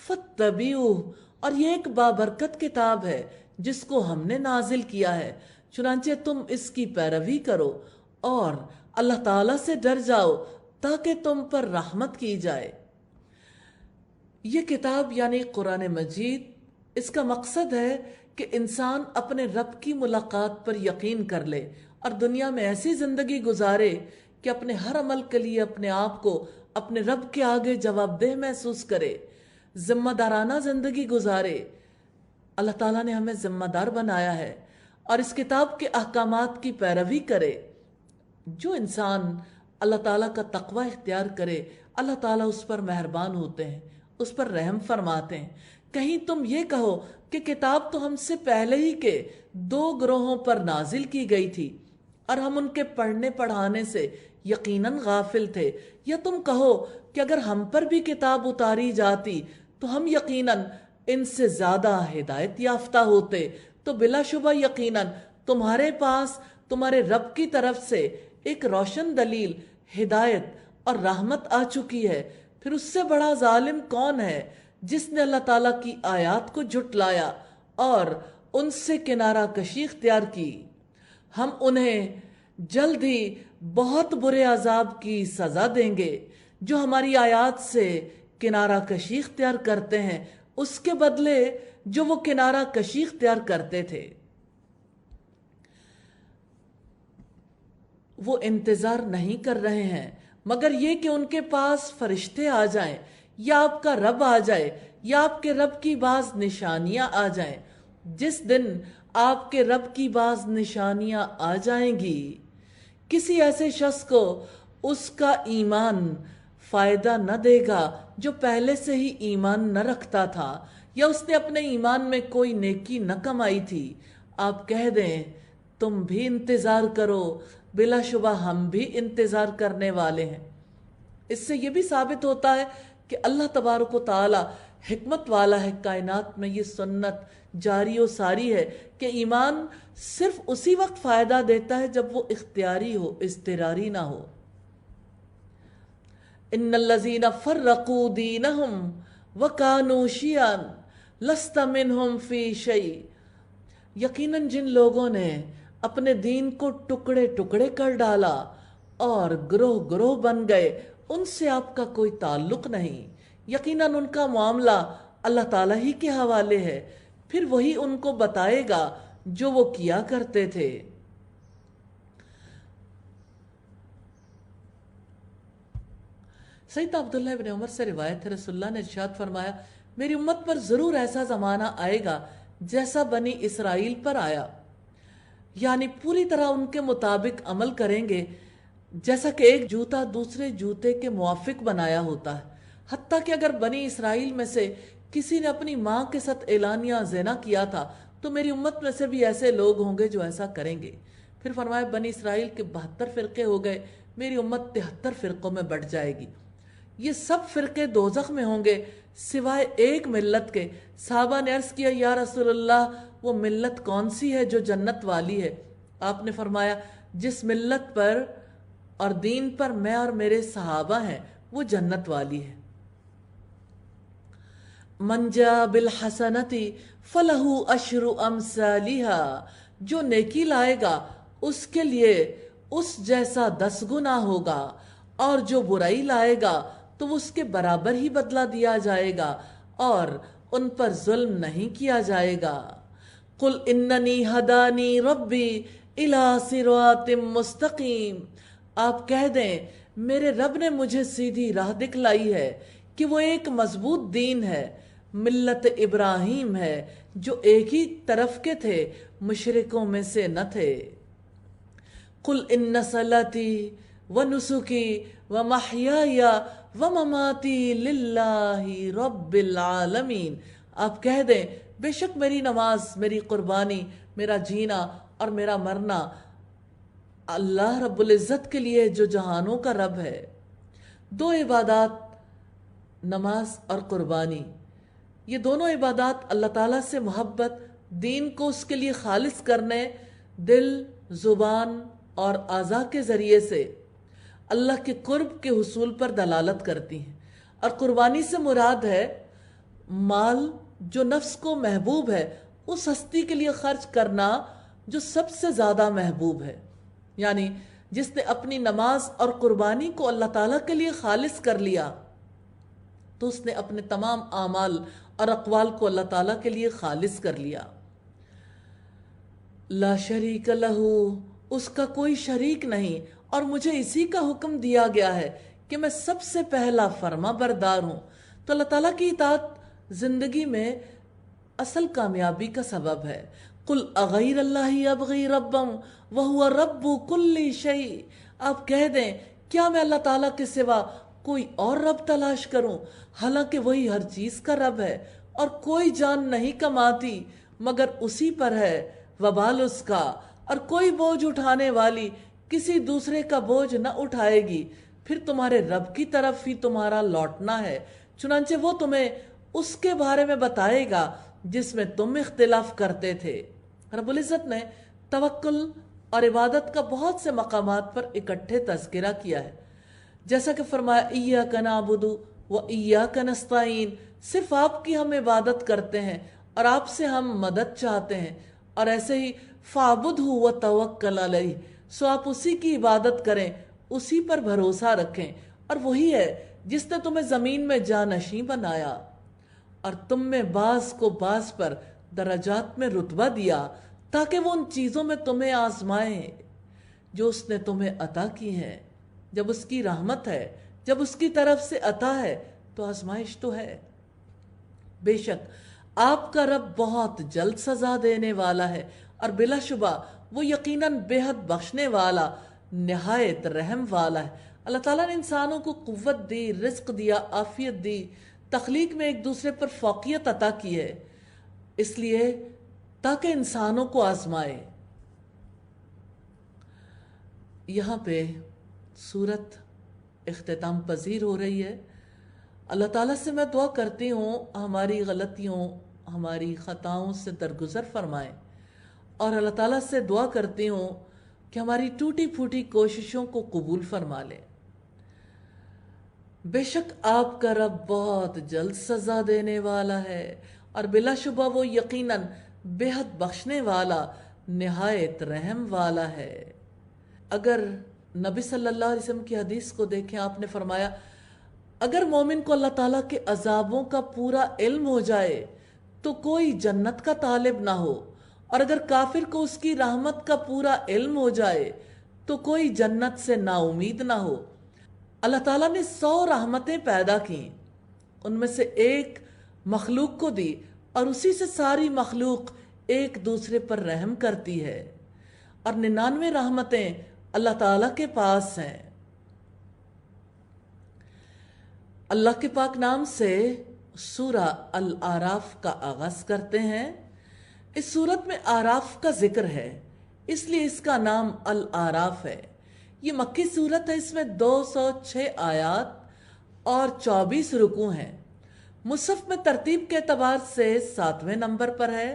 فَاتَّبِعُوهُ، اور یہ ایک بابرکت کتاب ہے جس کو ہم نے نازل کیا ہے، چنانچہ تم اس کی پیروی کرو اور اللہ تعالیٰ سے ڈر جاؤ تاکہ تم پر رحمت کی جائے۔ یہ کتاب یعنی قرآن مجید، اس کا مقصد ہے کہ انسان اپنے رب کی ملاقات پر یقین کر لے اور دنیا میں ایسی زندگی گزارے کہ اپنے ہر عمل کے لیے اپنے آپ کو اپنے رب کے آگے جواب دہ محسوس کرے، ذمہ دارانہ زندگی گزارے۔ اللہ تعالیٰ نے ہمیں ذمہ دار بنایا ہے، اور اس کتاب کے احکامات کی پیروی کرے۔ جو انسان اللہ تعالیٰ کا تقوی اختیار کرے، اللہ تعالیٰ اس پر مہربان ہوتے ہیں، اس پر رحم فرماتے ہیں۔ کہیں تم یہ کہو کہ کتاب تو ہم سے پہلے ہی کے 2 گروہوں پر نازل کی گئی تھی اور ہم ان کے پڑھنے پڑھانے سے یقیناً غافل تھے، یا تم کہو کہ اگر ہم پر بھی کتاب اتاری جاتی تو ہم یقیناً ان سے زیادہ ہدایت یافتہ ہوتے۔ تو بلا شبہ یقیناً تمہارے پاس تمہارے رب کی طرف سے ایک روشن دلیل، ہدایت اور رحمت آ چکی ہے۔ پھر اس سے بڑا ظالم کون ہے جس نے اللہ تعالیٰ کی آیات کو جھٹلایا اور ان سے کنارہ کشی اختیار کی۔ ہم انہیں جلد ہی بہت برے عذاب کی سزا دیں گے جو ہماری آیات سے کنارہ کشی اختیار کرتے ہیں، اس کے بدلے جو وہ کنارہ کشی اختیار کرتے تھے۔ وہ انتظار نہیں کر رہے ہیں مگر یہ کہ ان کے پاس فرشتے آ جائیں یا آپ کا رب آ جائے یا آپ کے رب کی بعض نشانیاں آ جائیں، جس دن آپ کے رب کی بعض نشانیاں آ جائیں گی، کسی ایسے شخص کو اس کا ایمان فائدہ نہ دے گا جو پہلے سے ہی ایمان نہ رکھتا تھا یا اس نے اپنے ایمان میں کوئی نیکی نہ کمائی تھی۔ آپ کہہ دیں تم بھی انتظار کرو، بلا شبہ ہم بھی انتظار کرنے والے ہیں۔ اس سے یہ بھی ثابت ہوتا ہے کہ اللہ تبارک و تعالی حکمت والا ہے، کائنات میں یہ سنت جاری و ساری ہے کہ ایمان صرف اسی وقت فائدہ دیتا ہے جب وہ اختیاری ہو، اضطراری نہ ہو۔ ان الذین فرقوا دینہم وکانوا شیعا لست منہم فی شیء، یقیناً جن لوگوں نے اپنے دین کو ٹکڑے ٹکڑے کر ڈالا اور گروہ گروہ بن گئے، ان سے آپ کا کوئی تعلق نہیں، یقیناً ان کا معاملہ اللہ تعالیٰ ہی کے حوالے ہے، پھر وہی ان کو بتائے گا جو وہ کیا کرتے تھے۔ سیدنا عبداللہ ابن عمر سے روایت ہے، رسول اللہ نے ارشاد فرمایا میری امت پر ضرور ایسا زمانہ آئے گا جیسا بنی اسرائیل پر آیا، یعنی پوری طرح ان کے مطابق عمل کریں گے، جیسا کہ ایک جوتا دوسرے جوتے کے موافق بنایا ہوتا ہے، حتیٰ کہ اگر بنی اسرائیل میں سے کسی نے اپنی ماں کے ساتھ اعلانیہ زنا کیا تھا تو میری امت میں سے بھی ایسے لوگ ہوں گے جو ایسا کریں گے۔ پھر فرمایا بنی اسرائیل کے 72 فرقے ہو گئے، میری امت 73 فرقوں میں بٹ جائے گی، یہ سب فرقے دوزخ میں ہوں گے سوائے ایک ملت کے۔ صحابہ نے عرض کیا یا رسول اللہ وہ ملت کون سی ہے جو جنت والی ہے؟ آپ نے فرمایا جس ملت پر اور دین پر میں اور میرے صحابہ ہیں وہ جنت والی ہے۔ من جاء بالحسنۃ فلہ عشر امثالها، جو نیکی لائے گا اس کے لیے اس جیسا 10 گنا ہوگا، اور جو برائی لائے گا تو اس کے برابر ہی بدلہ دیا جائے گا اور ان پر ظلم نہیں کیا جائے گا۔ قل اننی ہدانی ربی الی صراط مستقیم، آپ کہہ دیں میرے رب نے مجھے سیدھی راہ دکھلائی ہے کہ وہ ایک مضبوط دین ہے، ملت ابراہیم ہے جو ایک ہی طرف کے تھے، مشرکوں میں سے نہ تھے۔ قل ان صلاتی ونسکی ومحیای ومماتی للہ رب العالمین، آپ کہہ دیں بے شک میری نماز، میری قربانی، میرا جینا اور میرا مرنا اللہ رب العزت کے لیے جو جہانوں کا رب ہے۔ دو عبادات، نماز اور قربانی، یہ دونوں عبادات اللہ تعالیٰ سے محبت، دین کو اس کے لیے خالص کرنے، دل، زبان اور اعضاء کے ذریعے سے اللہ کے قرب کے حصول پر دلالت کرتی ہیں۔ اور قربانی سے مراد ہے مال جو نفس کو محبوب ہے اس ہستی کے لیے خرچ کرنا جو سب سے زیادہ محبوب ہے، یعنی جس نے اپنی نماز اور قربانی کو اللہ تعالیٰ کے لیے خالص کر لیا تو اس نے اپنے تمام اعمال اور اقوال کو اللہ تعالیٰ کے لیے خالص کر لیا۔ لا شریک لہ، اس کا کوئی شریک نہیں، اور مجھے اسی کا حکم دیا گیا ہے کہ میں سب سے پہلا فرما بردار ہوں۔ تو اللہ تعالیٰ کی اطاعت زندگی میں اصل کامیابی کا سبب ہے۔ قل اغیر اللہ ابغی ربا وہو رب کل شیء، آپ کہہ دیں کیا میں اللہ تعالیٰ کے سوا کوئی اور رب تلاش کروں، حالانکہ وہی ہر چیز کا رب ہے، اور کوئی جان نہیں کماتی مگر اسی پر ہے وبال اس کا، اور کوئی بوجھ اٹھانے والی کسی دوسرے کا بوجھ نہ اٹھائے گی، پھر تمہارے رب کی طرف ہی تمہارا لوٹنا ہے، چنانچہ وہ تمہیں اس کے بارے میں بتائے گا جس میں تم اختلاف کرتے تھے۔ رب العزت نے توکل اور عبادت کا بہت سے مقامات پر اکٹھے تذکرہ کیا ہے، جیسا کہ فرمایا ایاک نعبد و ایاک نستعین، صرف آپ کی ہم عبادت کرتے ہیں اور آپ سے ہم مدد چاہتے ہیں، اور ایسے ہی فاعبدہ وتوکل علیہ، سو آپ اسی کی عبادت کریں، اسی پر بھروسہ رکھیں، اور وہی ہے جس نے تمہیں زمین میں جانشیں بنایا اور تم میں بعض کو بعض پر درجات میں رتبہ دیا تاکہ وہ ان چیزوں میں تمہیں آزمائیں جو اس نے تمہیں عطا کی ہیں۔ جب اس کی رحمت ہے، جب اس کی طرف سے عطا ہے تو آزمائش تو ہے۔ بے شک آپ کا رب بہت جلد سزا دینے والا ہے، اور بلا شبہ وہ یقیناً بے حد بخشنے والا، نہایت رحم والا ہے۔ اللہ تعالیٰ نے انسانوں کو قوت دی، رزق دیا، عافیت دی، تخلیق میں ایک دوسرے پر فوقیت عطا کی ہے، اس لیے تاکہ انسانوں کو آزمائے۔ یہاں پہ سورت اختتام پذیر ہو رہی ہے۔ اللہ تعالیٰ سے میں دعا کرتی ہوں ہماری غلطیوں، ہماری خطاؤں سے درگزر فرمائے، اور اللہ تعالیٰ سے دعا کرتی ہوں کہ ہماری ٹوٹی پھوٹی کوششوں کو قبول فرما لے۔ بے شک آپ کا رب بہت جلد سزا دینے والا ہے، اور بلا شبہ وہ یقیناً بے حد بخشنے والا، نہایت رحم والا ہے۔ اگر نبی صلی اللہ علیہ وسلم کی حدیث کو دیکھیں، آپ نے فرمایا اگر مومن کو اللہ تعالیٰ کے عذابوں کا پورا علم ہو جائے تو کوئی جنت کا طالب نہ ہو، اور اگر کافر کو اس کی رحمت کا پورا علم ہو جائے تو کوئی جنت سے نا امید نہ ہو۔ اللہ تعالیٰ نے 100 رحمتیں پیدا کی، ان میں سے ایک مخلوق کو دی، اور اسی سے ساری مخلوق ایک دوسرے پر رحم کرتی ہے، اور 99 رحمتیں اللہ تعالیٰ کے پاس ہیں۔ اللہ کے پاک نام سے سورہ الاعراف کا آغاز کرتے ہیں۔ اس سورت میں اعراف کا ذکر ہے، اس لیے اس کا نام الاعراف ہے۔ یہ مکی سورت ہے، اس میں 206 آیات اور 24 رکوع ہیں۔ مصحف میں ترتیب کے اعتبار سے 7ویں نمبر پر ہے،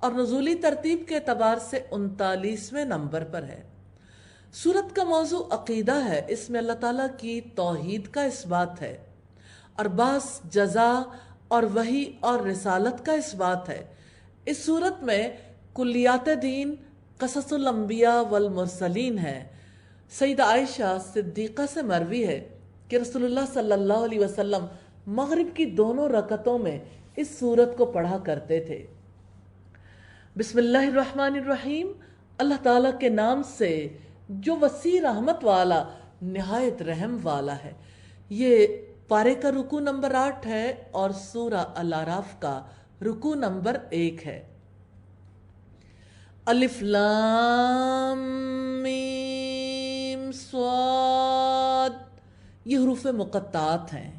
اور نزولی ترتیب کے اعتبار سے 39ویں نمبر پر ہے۔ سورت کا موضوع عقیدہ ہے، اس میں اللہ تعالیٰ کی توحید کا اس بات ہے، اور بعض جزا اور وحی اور رسالت کا اس بات ہے۔ اس صورت میں کلیات دین، قصص الانبیاء والمرسلین ہے۔ سیدہ عائشہ صدیقہ سے مروی ہے کہ رسول اللہ صلی اللہ علیہ وسلم مغرب کی دونوں رکعتوں میں اس سورت کو پڑھا کرتے تھے۔ بسم اللہ الرحمن الرحیم، اللہ تعالیٰ کے نام سے جو وسیع رحمت والا، نہایت رحم والا ہے۔ یہ پارے کا رکوع نمبر 8 ہے، اور سورہ الاعراف کا رکوع نمبر 1 ہے۔ الف لام میم صاد، یہ حروف مقطعات ہیں،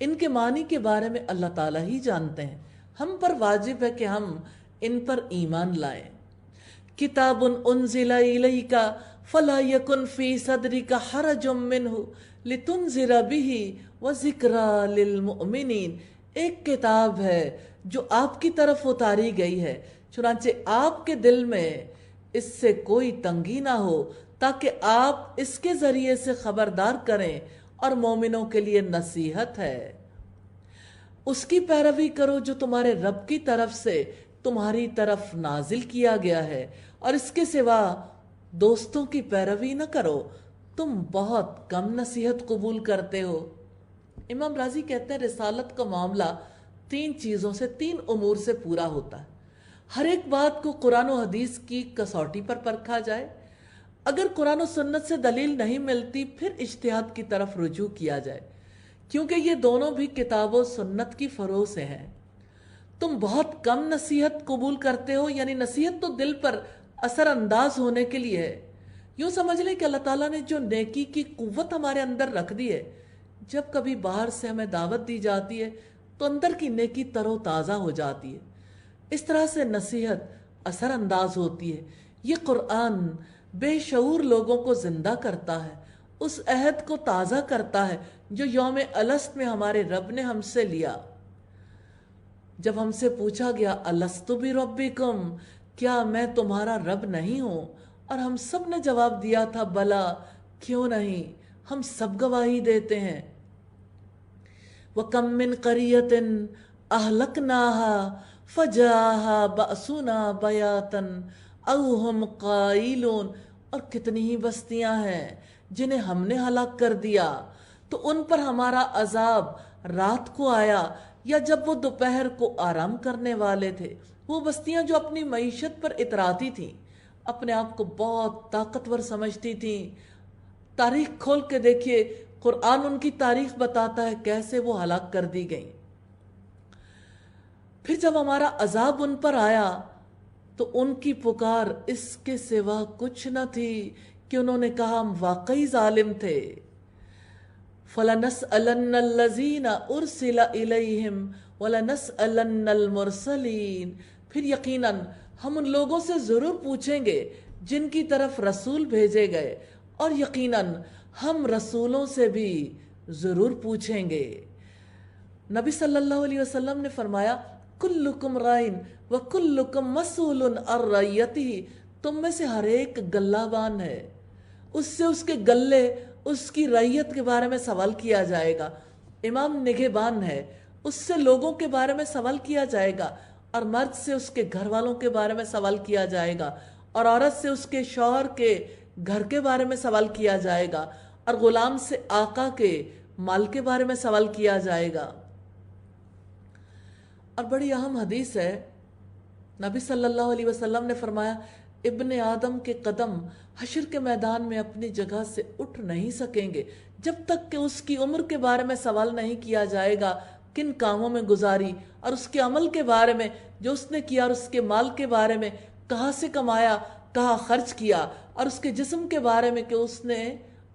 ان کے معنی کے بارے میں اللہ تعالیٰ ہی جانتے ہیں، ہم پر واجب ہے کہ ہم ان پر ایمان لائیں۔ کتاب انزل الیک فلا یکن فی صدرک حرج منہ لتنذر بہ وذکریٰ للمؤمنین، ایک کتاب ہے جو آپ کی طرف اتاری گئی ہے، چنانچہ آپ کے دل میں اس سے کوئی تنگی نہ ہو، تاکہ آپ اس کے ذریعے سے خبردار کریں، اور مومنوں کے لیے نصیحت ہے۔ اس کی پیروی کرو جو تمہارے رب کی طرف سے تمہاری طرف نازل کیا گیا ہے، اور اس کے سوا دوستوں کی پیروی نہ کرو، تم بہت کم نصیحت قبول کرتے ہو۔ امام راضی کہتے ہیں رسالت کا معاملہ 3 چیزوں سے، 3 امور سے پورا ہوتا ہے۔ ہر ایک بات کو قرآن و حدیث کی کسوٹی پر پرکھا جائے، اگر قرآن و سنت سے دلیل نہیں ملتی پھر اجتہاد کی طرف رجوع کیا جائے، کیونکہ یہ دونوں بھی کتاب و سنت کی فروع سے ہیں۔ تم بہت کم نصیحت قبول کرتے ہو، یعنی نصیحت تو دل پر اثر انداز ہونے کے لیے ہے۔ یوں سمجھ لیں کہ اللہ تعالیٰ نے جو نیکی کی قوت ہمارے اندر رکھ دی ہے، جب کبھی باہر سے ہمیں دعوت دی جاتی ہے تو اندر کی نیکی تر و تازہ ہو جاتی ہے۔ اس طرح سے نصیحت اثر انداز ہوتی ہے۔ یہ قرآن بے شعور لوگوں کو زندہ کرتا ہے، اس عہد کو تازہ کرتا ہے جو یوم الست میں ہمارے رب نے ہم سے لیا۔ جب ہم سے پوچھا گیا الستُ بربکم، کیا میں تمہارا رب نہیں ہوں، اور ہم سب نے جواب دیا تھا بلا، کیوں نہیں، ہم سب گواہی دیتے ہیں۔ وَكَم مِّن قَرْيَةٍ أَهْلَكْنَاهَا فَجَاءَهَا بَأْسُنَا بَيَاتًا أَوْ هُمْ قَائِلُونَ، اور کتنی ہی بستیاں ہیں جنہیں ہم نے ہلاک کر دیا تو ان پر ہمارا عذاب رات کو آیا یا جب وہ دوپہر کو آرام کرنے والے تھے۔ وہ بستیاں جو اپنی معیشت پر اتراتی تھیں، اپنے آپ کو بہت طاقتور سمجھتی تھیں۔ تاریخ کھول کے دیکھیے، قرآن ان کی تاریخ بتاتا ہے کیسے وہ ہلاک کر دی گئیں۔ پھر جب ہمارا عذاب ان پر آیا تو ان کی پکار اس کے سوا کچھ نہ تھی کہ انہوں نے کہا ہم واقعی ظالم تھے۔ فَلَنَسْأَلَنَّ الَّذِينَ أُرْسِلَ إِلَيْهِمْ وَلَنَسْأَلَنَّ الْمُرْسَلِينَ، پھر یقیناً ہم ان لوگوں سے ضرور پوچھیں گے جن کی طرف رسول بھیجے گئے، اور یقیناً ہم رسولوں سے بھی ضرور پوچھیں گے۔ نبی صلی اللہ علیہ وسلم نے فرمایا کلکم رائن وکلکم مسئول عن رعیتہ، تم میں سے ہر ایک گلہ بان ہے، اس سے اس کے گلے، اس کی رعیت کے بارے میں سوال کیا جائے گا۔ امام نگہبان ہے، اس سے لوگوں کے بارے میں سوال کیا جائے گا، اور مرد سے اس کے گھر والوں کے بارے میں سوال کیا جائے گا، اور عورت سے اس کے شوہر کے گھر کے بارے میں سوال کیا جائے گا، اور غلام سے آقا کے مال کے بارے میں سوال کیا جائے گا۔ اور بڑی اہم حدیث ہے، نبی صلی اللہ علیہ وسلم نے فرمایا ابن آدم کے قدم حشر کے میدان میں اپنی جگہ سے اٹھ نہیں سکیں گے جب تک کہ اس کی عمر کے بارے میں سوال نہیں کیا جائے گا، کن کاموں میں گزاری، اور اس کے عمل کے بارے میں جو اس نے کیا، اور اس کے مال کے بارے میں کہاں سے کمایا، کہاں خرچ کیا، اور اس کے جسم کے بارے میں کہ اس نے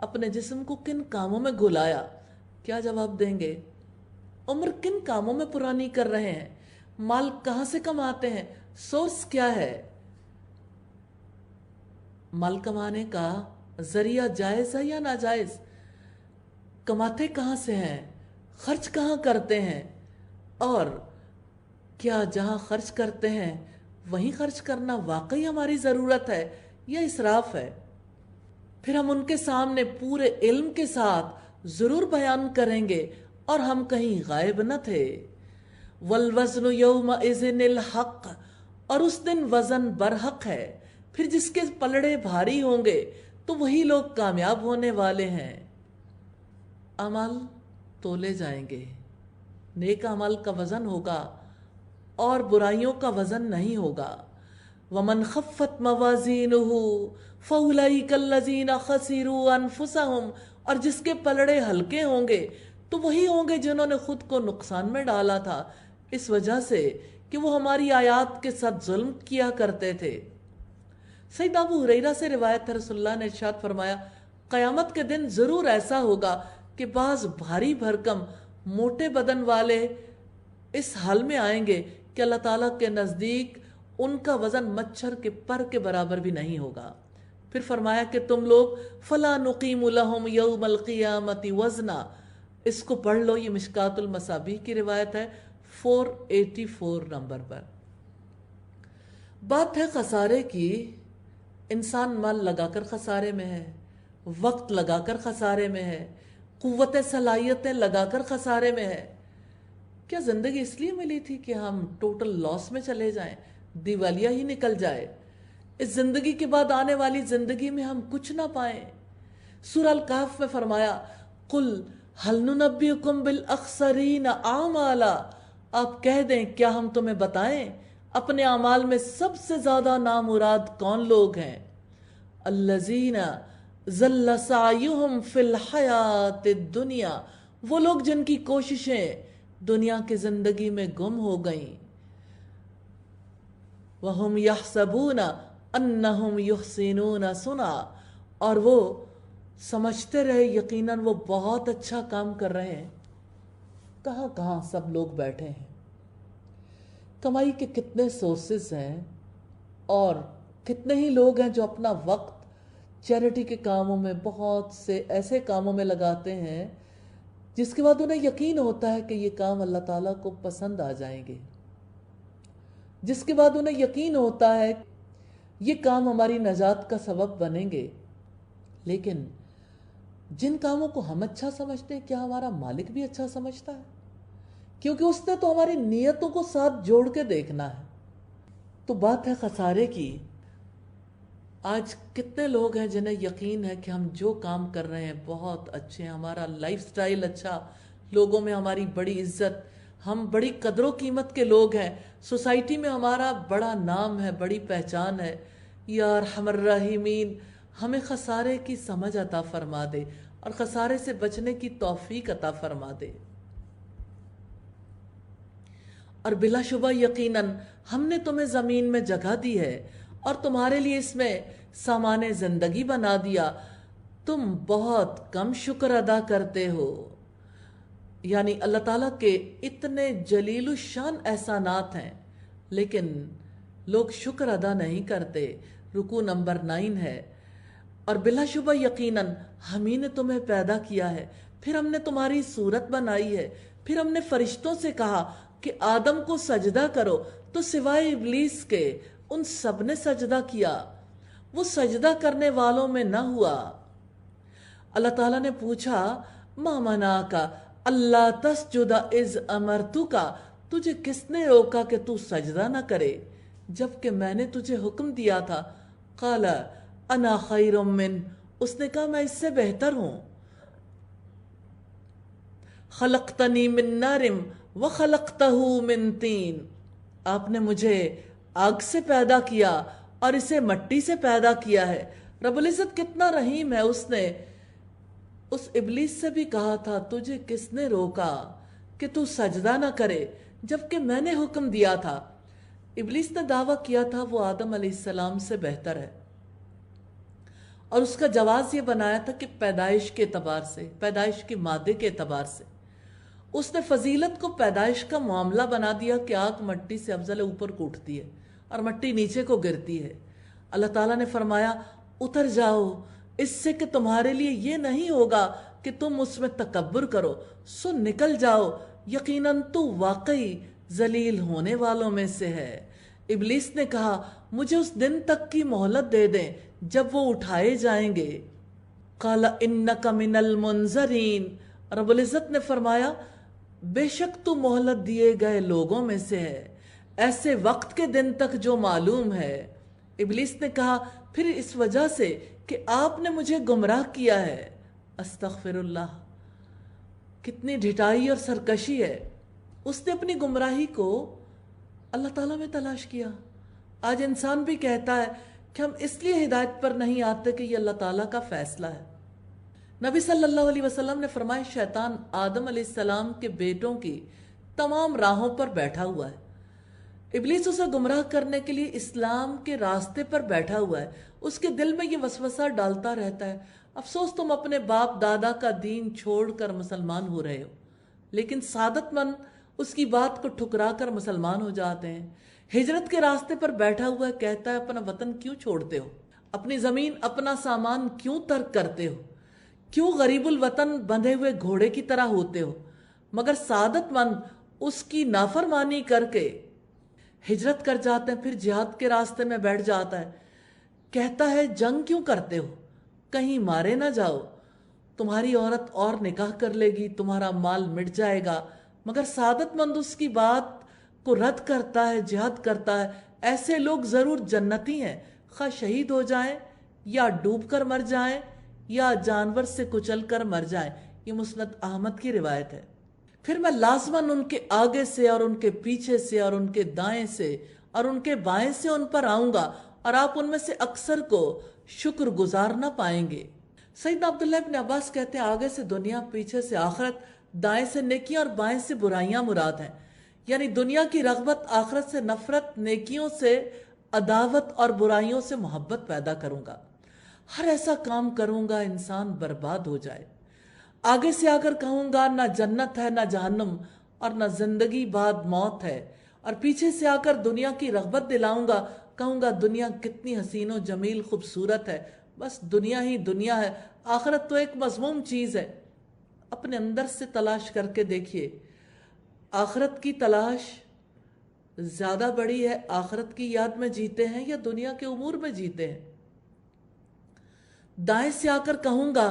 اپنے جسم کو کن کاموں میں گھلایا۔ کیا جواب دیں گے؟ عمر کن کاموں میں پرانی کر رہے ہیں، مال کہاں سے کماتے ہیں، سورس کیا ہے، مال کمانے کا ذریعہ جائز ہے یا ناجائز، کماتے کہاں سے ہیں، خرچ کہاں کرتے ہیں، اور کیا جہاں خرچ کرتے ہیں وہیں خرچ کرنا واقعی ہماری ضرورت ہے یا اسراف ہے۔ پھر ہم ان کے سامنے پورے علم کے ساتھ ضرور بیان کریں گے، اور ہم کہیں غائب نہ تھے۔ وَالْوَزْنُ يَوْمَئِذٍ الْحَقُّ، اور اس دن وزن برحق ہے، پھر جس کے پلڑے بھاری ہوں گے تو وہی لوگ کامیاب ہونے والے ہیں۔ عمل تولے جائیں گے، نیک عمل کا وزن ہوگا اور برائیوں کا وزن نہیں ہوگا۔ وَمَنْ خَفَّتْ مَوَازِينُهُ فَأُولَئِكَ الَّذِينَ خَسِرُوا أَنفُسَهُمْ، اور جس کے پلڑے ہلکے ہوں گے تو وہی ہوں گے جنہوں نے خود کو نقصان میں ڈالا تھا، اس وجہ سے کہ وہ ہماری آیات کے ساتھ ظلم کیا کرتے تھے۔ سیدنا ابو ہریرہ سے روایت ہے، رسول اللہ نے ارشاد فرمایا قیامت کے دن ضرور ایسا ہوگا کہ بعض بھاری بھرکم موٹے بدن والے اس حال میں آئیں گے کہ اللہ تعالیٰ کے نزدیک ان کا وزن مچھر کے پر کے برابر بھی نہیں ہوگا۔ پھر فرمایا کہ تم لوگ فَلَا نُقِيمُ لَهُمْ يَوْمَ الْقِيَامَةِ وَزْنًا، اس کو پڑھ لو، یہ مشکات المصابیح کی روایت ہے 484 نمبر پر۔ بات ہے خسارے کی، انسان مال لگا کر خسارے میں ہے، وقت لگا کر خسارے میں ہے، قوت صلاحیتیں لگا کر خسارے میں ہے۔ کیا زندگی اس لیے ملی تھی کہ ہم ٹوٹل لاس میں چلے جائیں، دیوالیہ ہی نکل جائے؟ اس زندگی کے بعد آنے والی زندگی میں ہم کچھ نہ پائیں۔ سورہ الکہف میں فرمایا قُلْ هَلْ نُنَبِّئُكُمْ بِالْأَخْسَرِينَ أَعْمَالًا، آپ کہہ دیں کیا ہم تمہیں بتائیں اپنے اعمال میں سب سے زیادہ نامراد کون لوگ ہیں؟ الَّذِينَ ضَلَّ سَعْيُهُمْ فِي الْحَيَاةِ الدُّنْيَا، وہ لوگ جن کی کوششیں دنیا کی زندگی میں گم ہو گئیں۔ وَهُمْ يَحْسَبُونَ أَنَّهُمْ يُحْسِنُونَ صُنْعًا، اور وہ سمجھتے رہے یقیناً وہ بہت اچھا کام کر رہے ہیں۔ کہاں کہاں سب لوگ بیٹھے ہیں، کمائی کے کتنے سورسز ہیں، اور کتنے ہی لوگ ہیں جو اپنا وقت چیریٹی کے کاموں میں، بہت سے ایسے کاموں میں لگاتے ہیں جس کے بعد انہیں یقین ہوتا ہے کہ یہ کام اللہ تعالیٰ کو پسند آ جائیں گے، جس کے بعد انہیں یقین ہوتا ہے یہ کام ہماری نجات کا سبب بنیں گے۔ لیکن جن کاموں کو ہم اچھا سمجھتے ہیں کیا ہمارا مالک بھی اچھا سمجھتا ہے؟ کیونکہ اس نے تو ہماری نیتوں کو ساتھ جوڑ کے دیکھنا ہے۔ تو بات ہے خسارے کی۔ آج کتنے لوگ ہیں جنہیں یقین ہے کہ ہم جو کام کر رہے ہیں بہت اچھے ہیں، ہمارا لائف سٹائل اچھا، لوگوں میں ہماری بڑی عزت، ہم بڑی قدر و قیمت کے لوگ ہیں، سوسائٹی میں ہمارا بڑا نام ہے، بڑی پہچان ہے۔ یا ارحم الراحمین، ہمیں خسارے کی سمجھ عطا فرما دے، اور خسارے سے بچنے کی توفیق عطا فرما دے۔ اور بلا شبہ یقیناً ہم نے تمہیں زمین میں جگہ دی ہے اور تمہارے لیے اس میں سامان زندگی بنا دیا، تم بہت کم شکر ادا کرتے ہو۔ یعنی اللہ تعالیٰ کے اتنے جلیل الشان احسانات ہیں لیکن لوگ شکر ادا نہیں کرتے۔ رکوع نمبر 9 ہے۔ اور بلا شبہ یقیناً ہم ہی نے تمہیں پیدا کیا ہے، پھر ہم نے تمہاری صورت بنائی ہے، پھر ہم نے فرشتوں سے کہا کہ آدم کو سجدہ کرو تو سوائے ابلیس کے ان سب نے سجدہ کیا، وہ سجدہ کرنے والوں میں نہ ہوا۔ اللہ تعالیٰ نے پوچھا ما منعک اللہ تسجد اذ امرتک، تجھے کس نے روکا کہ تو سجدہ نہ کرے جبکہ میں نے تجھے حکم دیا تھا؟ قال انا خیر من، اس نے کہا میں اس سے بہتر ہوں۔ خلقتنی من نار وخلقتہ من طین، آپ نے مجھے آگ سے پیدا کیا اور اسے مٹی سے پیدا کیا ہے۔ رب العزت کتنا رحیم ہے، اس نے اس ابلیس سے بھی کہا تھا تجھے کس نے روکا کہ تو سجدہ نہ کرے جبکہ میں نے حکم دیا تھا۔ ابلیس نے دعویٰ کیا تھا وہ آدم علیہ السلام سے بہتر ہے، اور اس کا جواز یہ بنایا تھا کہ پیدائش کے اعتبار سے، پیدائش کے مادے کے اعتبار سے اس نے فضیلت کو پیدائش کا معاملہ بنا دیا کہ آگ مٹی سے افضل اوپر کو اٹھتی ہے اور مٹی نیچے کو گرتی ہے۔ اللہ تعالیٰ نے فرمایا اتر جاؤ اس سے کہ تمہارے لیے یہ نہیں ہوگا کہ تم اس میں تکبر کرو، سو نکل جاؤ، یقیناً تو واقعی ذلیل ہونے والوں میں سے ہے۔ ابلیس نے کہا مجھے اس دن تک کی مہلت دے دیں جب وہ اٹھائے جائیں گے۔ قال انک من المنظرین، رب العزت نے فرمایا بے شک تو مہلت دیے گئے لوگوں میں سے ہے، ایسے وقت کے دن تک جو معلوم ہے۔ ابلیس نے کہا پھر اس وجہ سے کہ آپ نے مجھے گمراہ کیا ہے۔ استغفر اللہ، کتنی ڈھٹائی اور سرکشی ہے۔ اس نے اپنی گمراہی کو اللہ تعالیٰ میں تلاش کیا۔ آج انسان بھی کہتا ہے کہ ہم اس لیے ہدایت پر نہیں آتے کہ یہ اللہ تعالیٰ کا فیصلہ ہے۔ نبی صلی اللہ علیہ وسلم نے فرمایا شیطان آدم علیہ السلام کے بیٹوں کی تمام راہوں پر بیٹھا ہوا ہے۔ ابلیس اسے گمراہ کرنے کے لیے اسلام کے راستے پر بیٹھا ہوا ہے، اس کے دل میں یہ وسوسہ ڈالتا رہتا ہے افسوس تم اپنے باپ دادا کا دین چھوڑ کر مسلمان ہو رہے ہو، لیکن سعادت مند اس کی بات کو ٹھکرا کر مسلمان ہو جاتے ہیں۔ ہجرت کے راستے پر بیٹھا ہوا ہے، کہتا ہے اپنا وطن کیوں چھوڑتے ہو، اپنی زمین اپنا سامان کیوں ترک کرتے ہو، کیوں غریب الوطن بندھے ہوئے گھوڑے کی طرح ہوتے ہو؟ مگر سعادت مند اس کی نافرمانی کر کے ہجرت کر جاتے ہیں، پھر جہاد کے راستے میں بیٹھ جاتا ہے، کہتا ہے جنگ کیوں کرتے ہو، کہیں مارے نہ جاؤ، تمہاری عورت اور نکاح کر لے گی، تمہارا مال مٹ جائے گا۔ مگر سعادت مند اس کی بات کو رد کرتا ہے، جہاد کرتا ہے۔ ایسے لوگ ضرور جنتی ہیں، خواہ شہید ہو جائیں یا ڈوب کر مر جائیں یا جانور سے کچل کر مر جائیں۔ یہ مسند احمد کی روایت ہے۔ پھر میں لازماً ان کے آگے سے اور ان کے پیچھے سے اور ان کے دائیں سے اور ان کے بائیں سے ان پر آؤں گا، اور آپ ان میں سے اکثر کو شکر گزار نہ پائیں گے۔ سیدنا عبداللہ ابن عباس کہتے ہیں آگے سے دنیا، پیچھے سے آخرت، دائیں سے نیکیاں اور بائیں سے برائیاں مراد ہیں۔ یعنی دنیا کی رغبت، آخرت سے نفرت، نیکیوں سے عداوت اور برائیوں سے محبت پیدا کروں گا۔ ہر ایسا کام کروں گا انسان برباد ہو جائے۔ آگے سے آ کر کہوں گا نہ جنت ہے نہ جہنم اور نہ زندگی بعد موت ہے، اور پیچھے سے آ کر دنیا کی رغبت دلاؤں گا، کہوں گا دنیا کتنی حسین و جمیل خوبصورت ہے، بس دنیا ہی دنیا ہے، آخرت تو ایک مذموم چیز ہے۔ اپنے اندر سے تلاش کر کے دیکھیے، آخرت کی تلاش زیادہ بڑی ہے، آخرت کی یاد میں جیتے ہیں یا دنیا کے امور میں جیتے ہیں؟ دائیں سے آ کر کہوں گا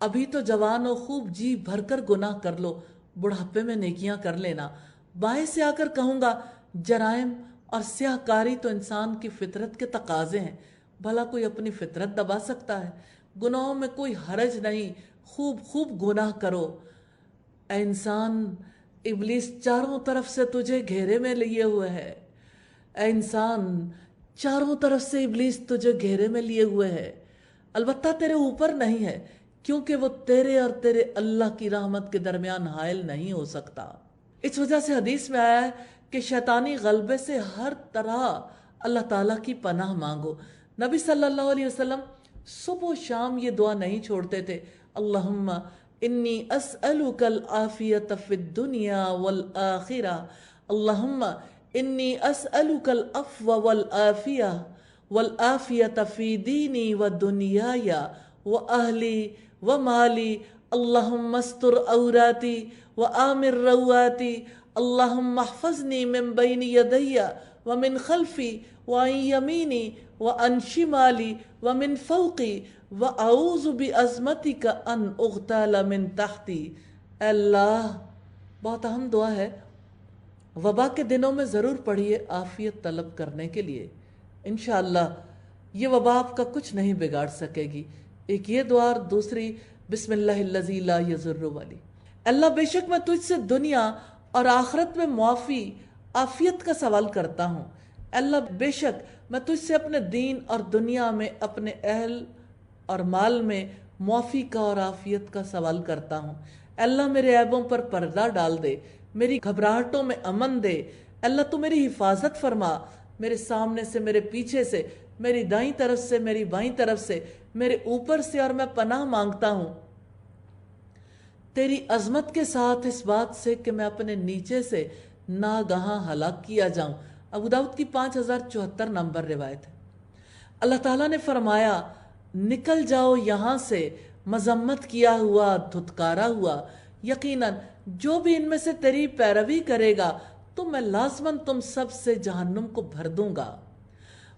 ابھی تو جوان و خوب جی بھر کر گناہ کر لو، بڑھاپے میں نیکیاں کر لینا۔ بائیں سے آ کر کہوں گا جرائم اور سیاہ کاری تو انسان کی فطرت کے تقاضے ہیں، بھلا کوئی اپنی فطرت دبا سکتا ہے؟ گناہوں میں کوئی حرج نہیں، خوب خوب گناہ کرو۔ اے انسان، ابلیس چاروں طرف سے تجھے گھیرے میں لیے ہوئے ہے۔ اے انسان، چاروں طرف سے ابلیس تجھے گھیرے میں لیے ہوئے ہے، البتہ تیرے اوپر نہیں ہے، کیونکہ وہ تیرے اور تیرے اللہ کی رحمت کے درمیان حائل نہیں ہو سکتا۔ اس وجہ سے حدیث میں آیا ہے کہ شیطانی غلبے سے ہر طرح اللہ تعالیٰ کی پناہ مانگو۔ نبی صلی اللہ علیہ وسلم صبح و شام یہ دعا نہیں چھوڑتے تھے، اللہم انی اسألک العافیت فی الدنیا والآخرہ، اللہم انی اسألک العفو والعافیہ والعافیت فی دینی و دنیای و اہلی و مالی، اللہم استر عوراتی و آمر رواتی، اللہم احفظنی من بین یدی ومن خلفی وعن یمینی وعن شمالی ومن فوقی واعوذ بعظمتک ان اغتال من تحتی۔ اے اللہ، بہت اہم دعا ہے، وبا کے دنوں میں ضرور پڑھیے عافیت طلب کرنے کے لیے، انشاءاللہ یہ وبا آپ کا کچھ نہیں بگاڑ سکے گی۔ ایک یہ دعا اور دوسری بسم اللہ الذی لا یضر والی، اللہ بے شک میں تجھ سے دنیا اور آخرت میں معافی عافیت کا سوال کرتا ہوں۔ اللہ بے شک میں تجھ سے اپنے دین اور دنیا میں اپنے اہل اور مال میں معافی کا اور عافیت کا سوال کرتا ہوں۔ اللہ میرے عیبوں پر پردہ ڈال دے، میری گھبراہٹوں میں امن دے۔ اللہ تو میری حفاظت فرما، میرے سامنے سے، میرے پیچھے سے، میری دائیں طرف سے، میری بائیں طرف سے، میرے اوپر سے، اور میں پناہ مانگتا ہوں تیری عظمت کے ساتھ اس بات سے کہ میں اپنے نیچے سے ناگہاں ہلاک کیا جاؤں۔ ابو داؤد کی 5074 نمبر روایت ہے۔ اللہ تعالیٰ نے فرمایا، نکل جاؤ یہاں سے مذمت کیا ہوا، دھتکارا ہوا، یقیناً جو بھی ان میں سے تیری پیروی کرے گا تو میں لازماً تم سب سے جہنم کو بھر دوں گا۔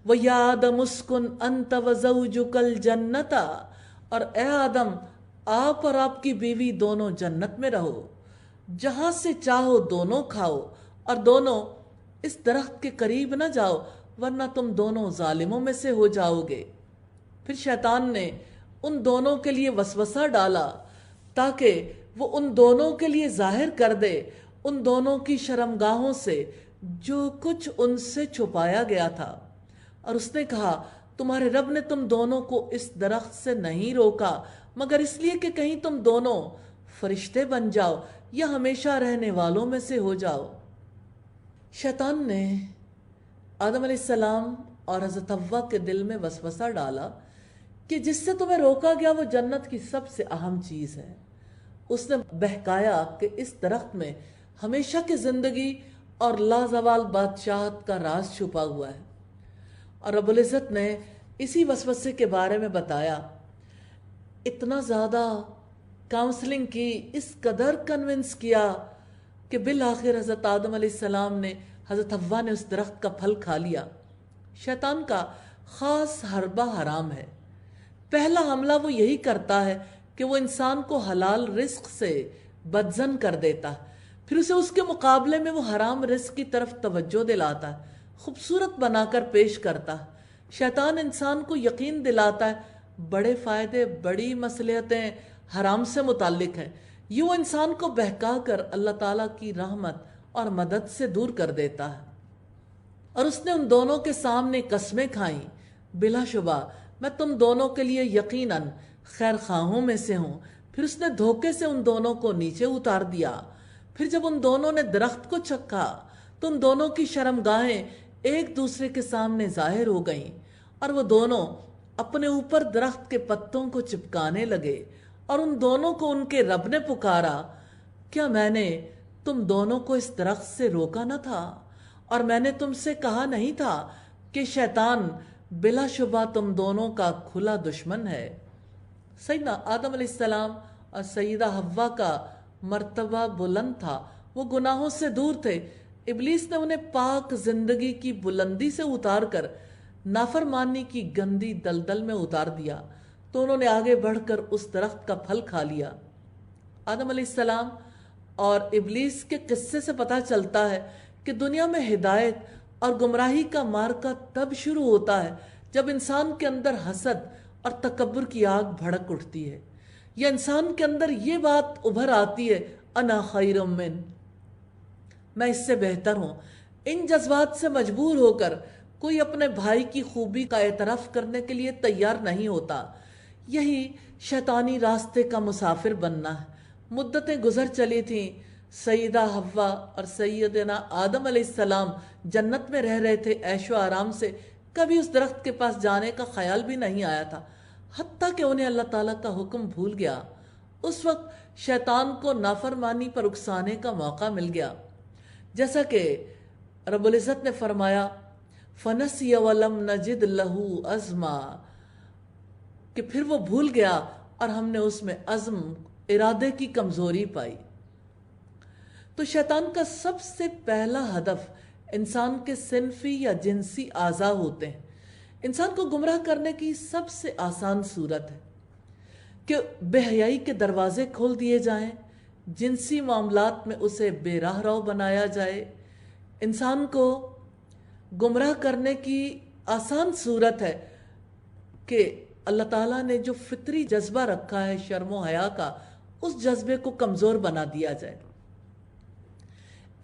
وَيَا آدَمُ اسْكُنْ أَنْتَ وَزَوْجُكَ الْجَنَّةَ، اور اے آدم، آپ اور آپ کی بیوی دونوں جنت میں رہو، جہاں سے چاہو دونوں کھاؤ، اور دونوں اس درخت کے قریب نہ جاؤ ورنہ تم دونوں ظالموں میں سے ہو جاؤ گے۔ پھر شیطان نے ان دونوں کے لیے وسوسہ ڈالا تاکہ وہ ان دونوں کے لیے ظاہر کر دے ان دونوں کی شرمگاہوں سے جو کچھ ان سے چھپایا گیا تھا، اور اس نے کہا، تمہارے رب نے تم دونوں کو اس درخت سے نہیں روکا مگر اس لیے کہ کہیں تم دونوں فرشتے بن جاؤ یا ہمیشہ رہنے والوں میں سے ہو جاؤ۔ شیطان نے آدم علیہ السلام اور حضرت حوا کے دل میں وسوسہ ڈالا کہ جس سے تمہیں روکا گیا وہ جنت کی سب سے اہم چیز ہے۔ اس نے بہکایا کہ اس درخت میں ہمیشہ کی زندگی اور لازوال بادشاہت کا راز چھپا ہوا ہے، اور رب العزت نے اسی وسوسے کے بارے میں بتایا۔ اتنا زیادہ کاؤنسلنگ کی، اس قدر کنونس کیا کہ بالآخر حضرت آدم علیہ السلام نے، حضرت حوا نے اس درخت کا پھل کھا لیا۔ شیطان کا خاص حربہ حرام ہے۔ پہلا حملہ وہ یہی کرتا ہے کہ وہ انسان کو حلال رزق سے بدظن کر دیتا ہے، پھر اسے اس کے مقابلے میں وہ حرام رزق کی طرف توجہ دلاتا ہے، خوبصورت بنا کر پیش کرتا ہے۔ شیطان انسان کو یقین دلاتا ہے بڑے فائدے، بڑی مصلحتیں حرام سے متعلق ہیں، یوں انسان کو بہکا کر اللہ تعالیٰ کی رحمت اور مدد سے دور کر دیتا ہے۔ اور اس نے ان دونوں کے سامنے قسمیں کھائیں، بلا شبہ میں تم دونوں کے لیے یقیناً خیر خواہوں میں سے ہوں۔ پھر اس نے دھوکے سے ان دونوں کو نیچے اتار دیا۔ پھر جب ان دونوں نے درخت کو چکھا تو ان دونوں کی شرمگاہیں ایک دوسرے کے سامنے ظاہر ہو گئیں، اور وہ دونوں اپنے اوپر درخت کے پتوں کو چپکانے لگے، اور ان دونوں کو ان کے رب نے پکارا، کیا میں نے تم دونوں کو اس درخت سے روکا نہ تھا؟ اور میں نے تم سے کہا نہیں تھا کہ شیطان بلا شبہ تم دونوں کا کھلا دشمن ہے؟ سیدنا آدم علیہ السلام اور سیدہ حوا کا مرتبہ بلند تھا، وہ گناہوں سے دور تھے۔ ابلیس نے انہیں پاک زندگی کی بلندی سے اتار کر نافرمانی کی گندی دلدل میں اتار دیا، تو انہوں نے آگے بڑھ کر اس درخت کا پھل کھا لیا۔ آدم علیہ السلام اور ابلیس کے قصے سے پتہ چلتا ہے کہ دنیا میں ہدایت اور گمراہی کا معرکہ تب شروع ہوتا ہے جب انسان کے اندر حسد اور تکبر کی آگ بھڑک اٹھتی ہے، یا انسان کے اندر یہ بات ابھر آتی ہے، انا خیر من، میں اس سے بہتر ہوں۔ ان جذبات سے مجبور ہو کر کوئی اپنے بھائی کی خوبی کا اعتراف کرنے کے لیے تیار نہیں ہوتا، یہی شیطانی راستے کا مسافر بننا ہے۔ مدتیں گزر چلی تھیں، سیدہ حوا اور سیدنا آدم علیہ السلام جنت میں رہ رہے تھے عیش و آرام سے، کبھی اس درخت کے پاس جانے کا خیال بھی نہیں آیا تھا، حتیٰ کہ انہیں اللہ تعالیٰ کا حکم بھول گیا۔ اس وقت شیطان کو نافرمانی پر اکسانے کا موقع مل گیا، جیسا کہ رب العزت نے فرمایا فَنَسِيَ وَلَمْ نَجِدْ لَهُ عَزْمًا، کہ پھر وہ بھول گیا اور ہم نے اس میں عزم، ارادے کی کمزوری پائی۔ تو شیطان کا سب سے پہلا ہدف انسان کے صنفی یا جنسی اعضاء ہوتے ہیں۔ انسان کو گمراہ کرنے کی سب سے آسان صورت ہے کہ بے حیائی کے دروازے کھول دیے جائیں، جنسی معاملات میں اسے بے راہ رو بنایا جائے۔ انسان کو گمراہ کرنے کی آسان صورت ہے کہ اللہ تعالیٰ نے جو فطری جذبہ رکھا ہے شرم و حیا کا، اس جذبے کو کمزور بنا دیا جائے۔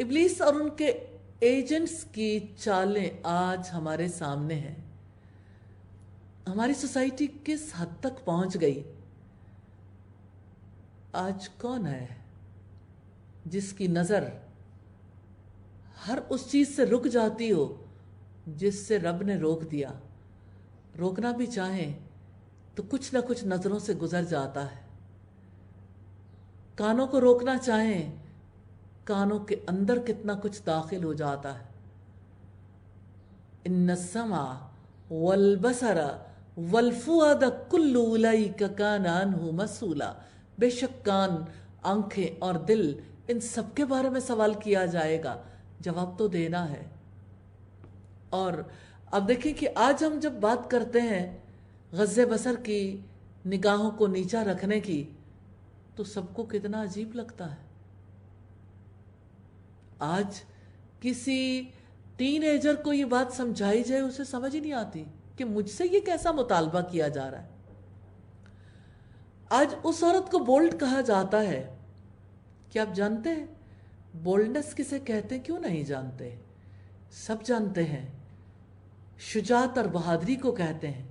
ابلیس اور ان کے ایجنٹس کی چالیں آج ہمارے سامنے ہیں۔ ہماری سوسائٹی کس حد تک پہنچ گئی؟ آج کون ہے جس کی نظر ہر اس چیز سے رک جاتی ہو جس سے رب نے روک دیا؟ روکنا بھی چاہیں تو کچھ نہ کچھ نظروں سے گزر جاتا ہے۔ کانوں کو روکنا چاہیں، کانوں کے اندر کتنا کچھ داخل ہو جاتا ہے۔ ان السمع والبصر والفؤاد کل اولئک کان عنہ مسئولا، بے شک کان، آنکھیں اور دل، ان سب کے بارے میں سوال کیا جائے گا، جواب تو دینا ہے۔ اور اب دیکھیں کہ آج ہم جب بات کرتے ہیں غض بصر کی، نگاہوں کو نیچا رکھنے کی، تو سب کو کتنا عجیب لگتا ہے۔ آج کسی ٹین ایجر کو یہ بات سمجھائی جائے، اسے سمجھ ہی نہیں آتی کہ مجھ سے یہ کیسا مطالبہ کیا جا رہا ہے۔ آج اس عورت کو بولڈ کہا جاتا ہے۔ کیا آپ جانتے ہیں بولڈنس کسے کہتے ہیں؟ کیوں نہیں جانتے؟ سب جانتے ہیں، شجاعت اور بہادری کو کہتے ہیں۔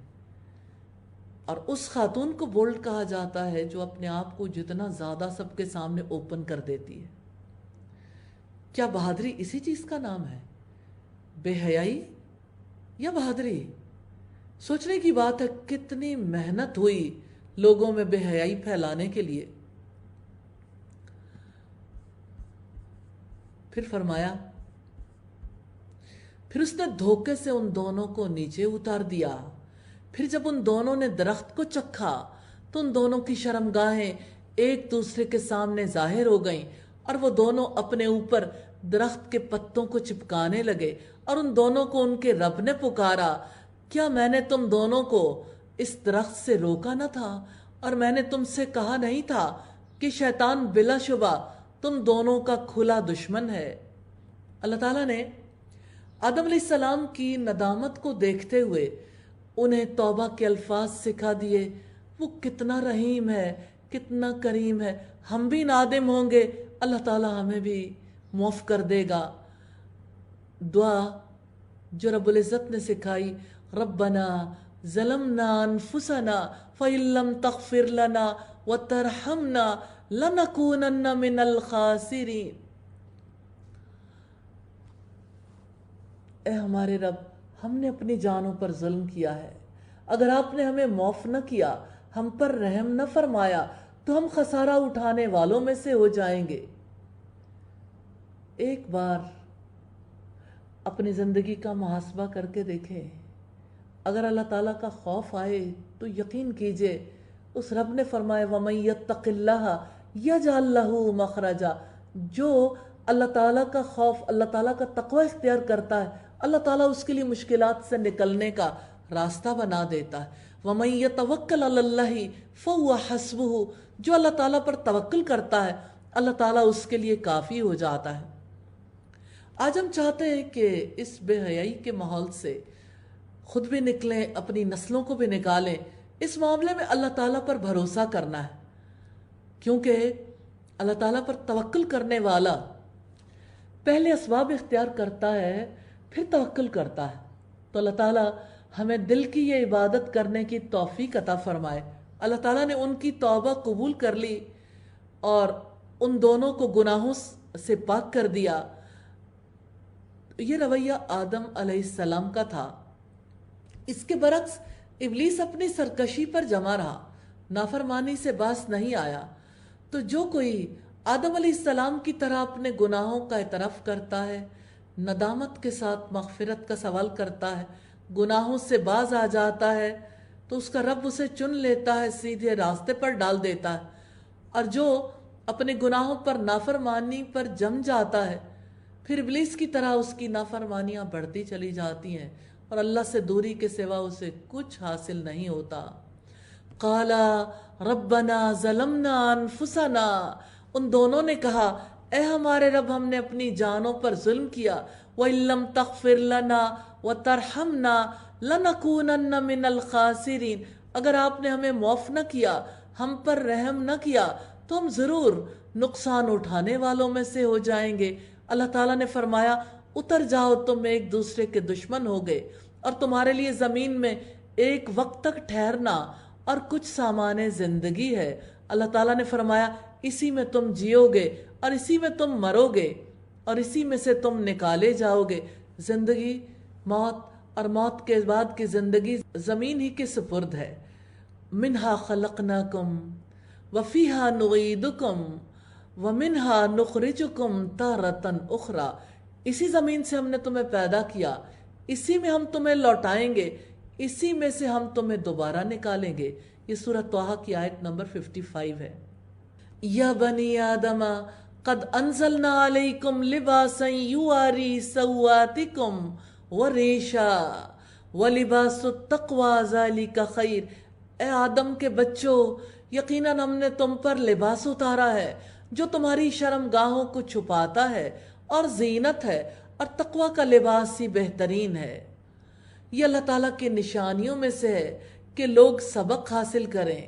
اور اس خاتون کو بولڈ کہا جاتا ہے جو اپنے آپ کو جتنا زیادہ سب کے سامنے اوپن کر دیتی ہے۔ کیا بہادری اسی چیز کا نام ہے؟ بے حیائی یا بہادری؟ سوچنے کی بات ہے کتنی محنت ہوئی لوگوں میں بے حیائی پھیلانے کے لیے۔ پھر فرمایا، پھر اس نے دھوکے سے ان دونوں کو نیچے اتار دیا۔ پھر جب ان دونوں نے درخت کو چکھا تو ان دونوں کی شرمگاہیں ایک دوسرے کے سامنے ظاہر ہو گئیں، اور وہ دونوں اپنے اوپر درخت کے پتوں کو چپکانے لگے، اور ان دونوں کو ان کے رب نے پکارا، کیا میں نے تم دونوں کو اس درخت سے روکا نہ تھا؟ اور میں نے تم سے کہا نہیں تھا کہ شیطان بلا شبہ تم دونوں کا کھلا دشمن ہے؟ اللہ تعالیٰ نے آدم علیہ السلام کی ندامت کو دیکھتے ہوئے انہیں توبہ کے الفاظ سکھا دیے۔ وہ کتنا رحیم ہے، کتنا کریم ہے۔ ہم بھی نادم ہوں گے، اللہ تعالیٰ ہمیں بھی معاف کر دے گا۔ دعا جو رب العزت نے سکھائی، ربنا ظلمنا انفسنا فإن لم تغفر لنا وترحمنا لنکونن من الخاسرین۔ اے ہمارے رب، ہم نے اپنی جانوں پر ظلم کیا ہے، اگر آپ نے ہمیں معاف نہ کیا، ہم پر رحم نہ فرمایا، تو ہم خسارہ اٹھانے والوں میں سے ہو جائیں گے۔ ایک بار اپنی زندگی کا محاسبہ کر کے دیکھیں۔ اگر اللہ تعالیٰ کا خوف آئے تو یقین کیجئے اس رب نے فرمایا وَمَن يَتَّقِ اللَّهَ يَجْعَل لَّهُ مَخْرَجًا، جو اللہ تعالیٰ کا خوف، اللہ تعالیٰ کا تقوی اختیار کرتا ہے، اللہ تعالیٰ اس کے لیے مشکلات سے نکلنے کا راستہ بنا دیتا ہے۔ وَمَن يَتَوَكَّلْ عَلَى اللَّهِ فَهُوَ حَسْبُهُ، جو اللہ تعالیٰ پر توکل کرتا ہے اللہ تعالیٰ اس کے لیے کافی ہو جاتا ہے۔ آج ہم چاہتے ہیں کہ اس بے حیائی کے ماحول سے خود بھی نکلیں، اپنی نسلوں کو بھی نکالیں۔ اس معاملے میں اللہ تعالیٰ پر بھروسہ کرنا ہے، کیونکہ اللہ تعالیٰ پر توکل کرنے والا پہلے اسباب اختیار کرتا ہے، پھر توکل کرتا ہے۔ تو اللہ تعالیٰ ہمیں دل کی یہ عبادت کرنے کی توفیق عطا فرمائے، اللہ تعالیٰ نے ان کی توبہ قبول کر لی اور ان دونوں کو گناہوں سے پاک کر دیا۔ یہ رویہ آدم علیہ السلام کا تھا۔ اس کے برعکس ابلیس اپنی سرکشی پر جمع رہا، نافرمانی سے باز نہیں آیا۔ تو جو کوئی آدم علیہ السلام کی طرح اپنے گناہوں کا اعتراف کرتا ہے، ندامت کے ساتھ مغفرت کا سوال کرتا ہے، گناہوں سے باز آ جاتا ہے، تو اس کا رب اسے چن لیتا ہے، سیدھے راستے پر ڈال دیتا ہے۔ اور جو اپنے گناہوں پر نافرمانی پر جم جاتا ہے، پھر ابلیس کی طرح اس کی نافرمانیاں بڑھتی چلی جاتی ہیں اور اللہ سے دوری کے سوا اسے کچھ حاصل نہیں ہوتا۔ قالا ربنا ظلمنا انفسنا، ان دونوں نے کہا اے ہمارے رب، ہم نے اپنی جانوں پر ظلم کیا، وَإِن لَّمْ تَغْفِرْ لَنَا وَتَرْحَمْنَا لَنَكُونَنَّ مِنَ الْخَاسِرِينَ، اگر آپ نے ہمیں معاف نہ کیا، ہم پر رحم نہ کیا، تو ہم ضرور نقصان اٹھانے والوں میں سے ہو جائیں گے۔ اللہ تعالیٰ نے فرمایا اتر جاؤ، تم ایک دوسرے کے دشمن ہو گئے، اور تمہارے لیے زمین میں ایک وقت تک ٹھہرنا اور کچھ سامان زندگی ہے۔ اللہ تعالیٰ نے فرمایا اسی میں تم جیو گے اور اسی میں تم مرو گے اور اسی میں سے تم نکالے جاؤ گے۔ زندگی، موت اور موت کے بعد کی زندگی زمین ہی کے سپرد ہے۔ منہا خلقناکم وفیہا نعیدکم ومنہا نخرجکم تارۃ اخری، اسی زمین سے ہم نے تمہیں پیدا کیا، اسی میں ہم تمہیں لوٹائیں گے، اسی میں سے ہم تمہیں دوبارہ نکالیں گے۔ یہ سورۃ طٰہٰ کی آیت نمبر 55 ہے۔ یا بنی آدم قد انزلنا علیکم لباسا یواری سوآتکم وریشا ولباس التقوی ذالک خیر، اے آدم کے بچوں، یقیناً ہم نے تم پر لباس اتارا ہے جو تمہاری شرمگاہوں کو چھپاتا ہے، اور زینت ہے، اور تقوی کا لباس ہی بہترین ہے۔ یہ اللہ تعالیٰ کی نشانیوں میں سے ہے کہ لوگ سبق حاصل کریں۔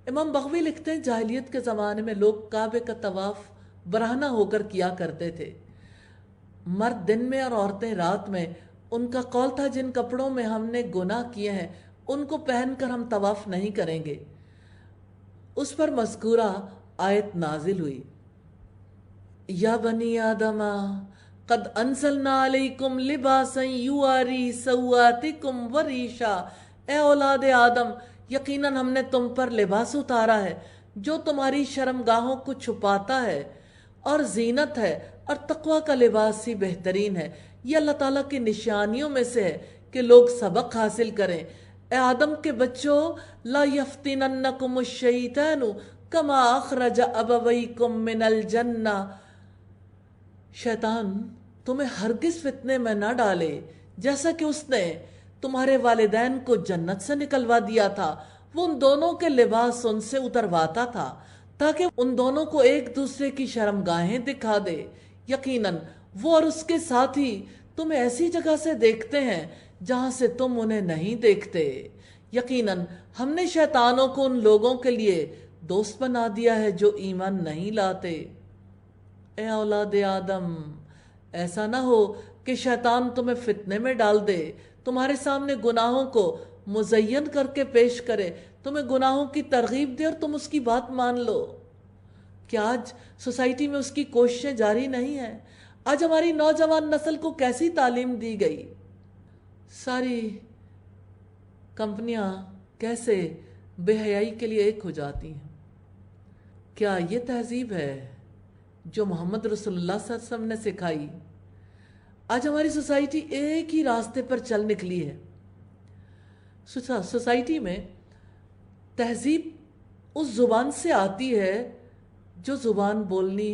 امام بغوی لکھتے ہیں جاہلیت کے زمانے میں لوگ کعبے کا طواف برہنہ ہو کر کیا کرتے تھے، مرد دن میں اور عورتیں رات میں۔ ان کا قول تھا جن کپڑوں میں ہم نے گناہ کیے ہیں ان کو پہن کر ہم طواف نہیں کریں گے۔ اس پر مذکورہ آیت نازل ہوئی، یا بنی آدم قد انزلنا علیکم لباسا یواری سوآتکم وریشا، اے اولاد آدم، یقیناً ہم نے تم پر لباس اتارا ہے جو تمہاری شرمگاہوں کو چھپاتا ہے، اور زینت ہے، اور تقوی کا لباس ہی بہترین ہے۔ یہ اللہ تعالیٰ کی نشانیوں میں سے ہے کہ لوگ سبق حاصل کریں۔ اے آدم کے بچوں، لا یفتننکم الشیطان کما اخرج ابویکم من الجنہ، شیطان تمہیں ہرگز فتنے میں نہ ڈالے جیسا کہ اس نے تمہارے والدین کو جنت سے نکلوا دیا تھا۔ وہ ان دونوں کے لباس ان سے اترواتا تھا تاکہ ان دونوں کو ایک دوسرے کی شرمگاہیں دکھا دے۔ یقیناً وہ اور اس کے ساتھی تمہیں ایسی جگہ سے دیکھتے ہیں جہاں سے تم انہیں نہیں دیکھتے۔ یقیناً ہم نے شیطانوں کو ان لوگوں کے لیے دوست بنا دیا ہے جو ایمان نہیں لاتے۔ اے اولاد آدم، ایسا نہ ہو کہ شیطان تمہیں فتنے میں ڈال دے، تمہارے سامنے گناہوں کو مزین کر کے پیش کرے، تمہیں گناہوں کی ترغیب دے اور تم اس کی بات مان لو۔ کیا آج سوسائٹی میں اس کی کوششیں جاری نہیں ہیں؟ آج ہماری نوجوان نسل کو کیسی تعلیم دی گئی؟ ساری کمپنیاں کیسے بے حیائی کے لیے ایک ہو جاتی ہیں؟ کیا یہ تہذیب ہے جو محمد رسول اللہ صلی اللہ علیہ وسلم نے سکھائی؟ آج ہماری سوسائٹی ایک ہی راستے پر چل نکلی ہے۔ سوسائٹی میں تہذیب اس زبان سے آتی ہے جو زبان بولنی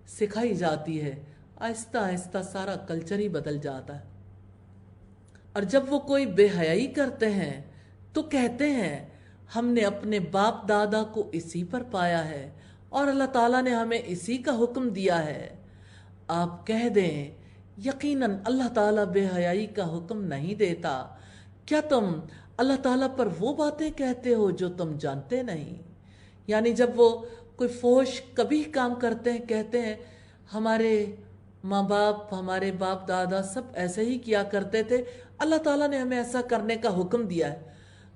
سکھائی جاتی ہے، آہستہ آہستہ سارا کلچر ہی بدل جاتا ہے۔ اور جب وہ کوئی بے حیائی کرتے ہیں تو کہتے ہیں ہم نے اپنے باپ دادا کو اسی پر پایا ہے اور اللہ تعالیٰ نے ہمیں اسی کا حکم دیا ہے۔ آپ کہہ دیں یقیناً اللہ تعالیٰ بے حیائی کا حکم نہیں دیتا۔ کیا تم اللہ تعالیٰ پر وہ باتیں کہتے ہو جو تم جانتے نہیں؟ یعنی جب وہ کوئی فحش کبھی کام کرتے ہیں کہتے ہیں ہمارے ماں باپ، ہمارے باپ دادا سب ایسے ہی کیا کرتے تھے، اللہ تعالیٰ نے ہمیں ایسا کرنے کا حکم دیا ہے۔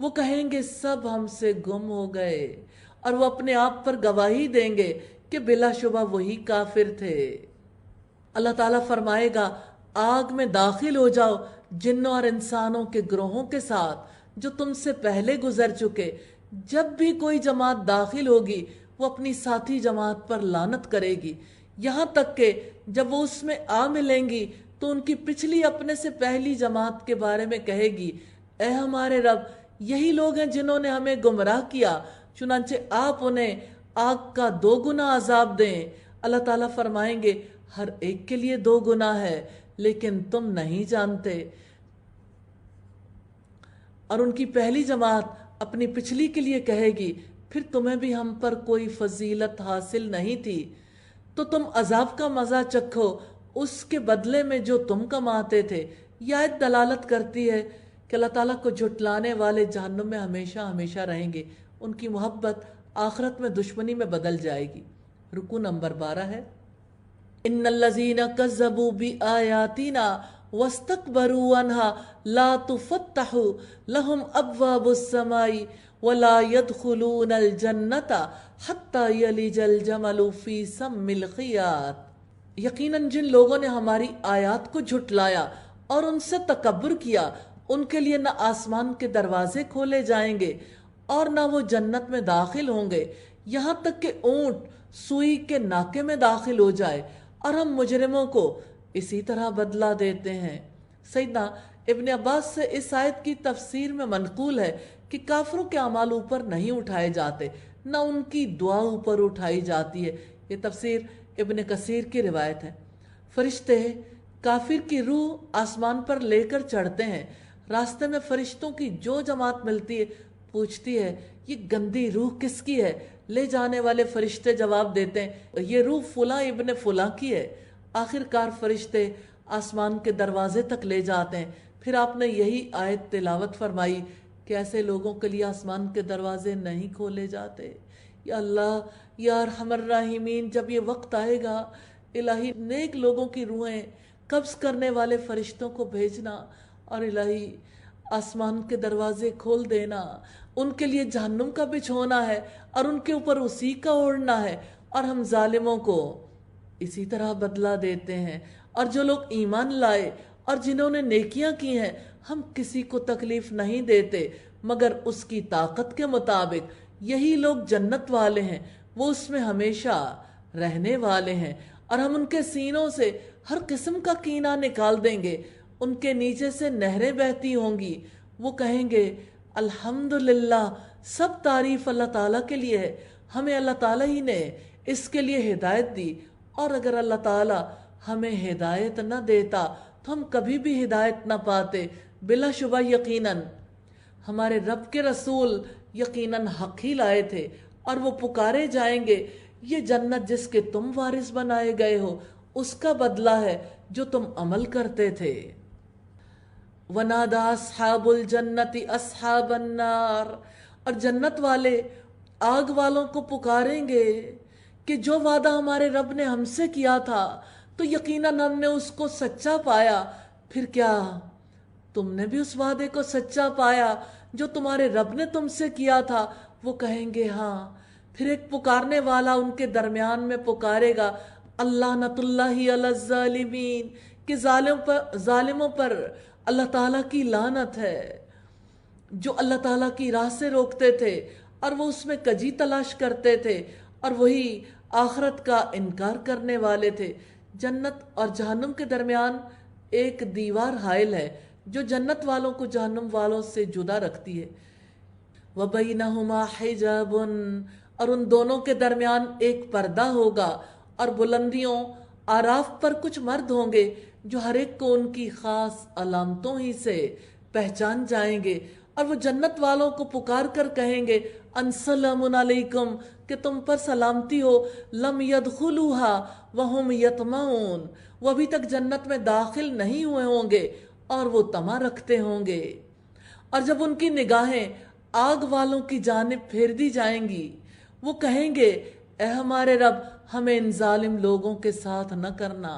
وہ کہیں گے سب ہم سے گم ہو گئے، اور وہ اپنے آپ پر گواہی دیں گے کہ بلا شبہ وہی کافر تھے۔ اللہ تعالیٰ فرمائے گا آگ میں داخل ہو جاؤ جنوں اور انسانوں کے گروہوں کے ساتھ جو تم سے پہلے گزر چکے۔ جب بھی کوئی جماعت داخل ہوگی وہ اپنی ساتھی جماعت پر لعنت کرے گی، یہاں تک کہ جب وہ اس میں آ ملیں گی تو ان کی پچھلی اپنے سے پہلی جماعت کے بارے میں کہے گی اے ہمارے رب، یہی لوگ ہیں جنہوں نے ہمیں گمراہ کیا، چنانچہ آپ انہیں آگ کا 2 گنا عذاب دیں۔ اللہ تعالیٰ فرمائیں گے ہر ایک کے لیے 2 گنا ہے، لیکن تم نہیں جانتے۔ اور ان کی پہلی جماعت اپنی پچھلی کے لیے کہے گی پھر تمہیں بھی ہم پر کوئی فضیلت حاصل نہیں تھی، تو تم عذاب کا مزہ چکھو اس کے بدلے میں جو تم کماتے تھے۔ یہ آیت دلالت کرتی ہے کہ اللہ تعالیٰ کو جھٹلانے والے جہنم میں ہمیشہ ہمیشہ رہیں گے، ان کی محبت آخرت میں دشمنی میں بدل جائے گی۔ رکوع نمبر 12 ہے ان الذین کذبوا بآیاتنا واستکبروا عنها لا تفتح لهم ابواب السماء ولا يدخلون الجنة حتى يلج الجمل في سم الخیاط۔ یقیناً جن لوگوں نے ہماری آیات کو جھٹلایا اور ان سے تکبر کیا، ان کے لیے نہ آسمان کے دروازے کھولے جائیں گے اور نہ وہ جنت میں داخل ہوں گے، یہاں تک کہ اونٹ سوئی کے ناکے میں داخل ہو جائے، اور ہم مجرموں کو اسی طرح بدلہ دیتے ہیں۔ سیدنا ابن عباس سے اس آیت کی تفسیر میں منقول ہے کہ کافروں کے اعمال اوپر نہیں اٹھائے جاتے، نہ ان کی دعا اوپر اٹھائی جاتی ہے۔ یہ تفسیر ابن کثیر کی روایت ہے۔ فرشتے کافر کی روح آسمان پر لے کر چڑھتے ہیں، راستے میں فرشتوں کی جو جماعت ملتی ہے پوچھتی ہے یہ گندی روح کس کی ہے؟ لے جانے والے فرشتے جواب دیتے ہیں یہ روح فلاں ابن فلاں کی ہے۔ آخر کار فرشتے آسمان کے دروازے تک لے جاتے ہیں۔ پھر آپ نے یہی آیت تلاوت فرمائی کہ ایسے لوگوں کے لیے آسمان کے دروازے نہیں کھولے جاتے۔ یا اللہ یا ارحم الراحمین، جب یہ وقت آئے گا الہی نیک لوگوں کی روحیں قبض کرنے والے فرشتوں کو بھیجنا، اور الہی آسمان کے دروازے کھول دینا۔ ان کے لیے جہنم کا بچھونا ہے اور ان کے اوپر اسی کا اوڑھنا ہے، اور ہم ظالموں کو اسی طرح بدلہ دیتے ہیں۔ اور جو لوگ ایمان لائے اور جنہوں نے نیکیاں کی ہیں ہم کسی کو تکلیف نہیں دیتے مگر اس کی طاقت کے مطابق۔ یہی لوگ جنت والے ہیں، وہ اس میں ہمیشہ رہنے والے ہیں، اور ہم ان کے سینوں سے ہر قسم کا کینہ نکال دیں گے، ان کے نیچے سے نہریں بہتی ہوں گی۔ وہ کہیں گے الحمدللہ، سب تعریف اللہ تعالیٰ کے لیے ہے، ہمیں اللہ تعالیٰ ہی نے اس کے لیے ہدایت دی، اور اگر اللہ تعالیٰ ہمیں ہدایت نہ دیتا تو ہم کبھی بھی ہدایت نہ پاتے۔ بلا شبہ یقیناً ہمارے رب کے رسول یقیناً حق ہی لائے تھے، اور وہ پکارے جائیں گے یہ جنت جس کے تم وارث بنائے گئے ہو اس کا بدلہ ہے جو تم عمل کرتے تھے۔ وَنَادَى أَصْحَابُ الْجَنَّةِ أَصْحَابَ النَّارِ، اور جنت والے آگ والوں کو پکاریں گے کہ جو وعدہ ہمارے رب نے ہم سے کیا تھا تو یقیناً ہم نے اس کو سچا پایا۔ پھر کیا تم نے بھی اس وعدے کو سچا پایا جو تمہارے رب نے تم سے کیا تھا؟ وہ کہیں گے ہاں۔ پھر ایک پکارنے والا ان کے درمیان میں پکارے گا اللعنۃ اللہ علی الظالمین، کہ ظالموں پر اللہ تعالیٰ کی لعنت ہے، جو اللہ تعالیٰ کی راہ سے روکتے تھے اور وہ اس میں کجی تلاش کرتے تھے، اور وہی آخرت کا انکار کرنے والے تھے۔ جنت اور جہنم کے درمیان ایک دیوار حائل ہے جو جنت والوں کو جہنم والوں سے جدا رکھتی ہے۔ وَبَيْنَهُمَا حِجَابٌ، اور ان دونوں کے درمیان ایک پردہ ہوگا، اور بلندیوں آراف پر کچھ مرد ہوں گے جو ہر ایک کو ان کی خاص علامتوں ہی سے پہچان جائیں گے، اور وہ جنت والوں کو پکار کر کہیں گے السلام علیکم، کہ تم پر سلامتی ہو، لم يدخلوها وهم يطمعون، وہ ابھی تک جنت میں داخل نہیں ہوئے ہوں گے اور وہ طمع رکھتے ہوں گے۔ اور جب ان کی نگاہیں آگ والوں کی جانب پھیر دی جائیں گی وہ کہیں گے اے ہمارے رب ہمیں ان ظالم لوگوں کے ساتھ نہ کرنا۔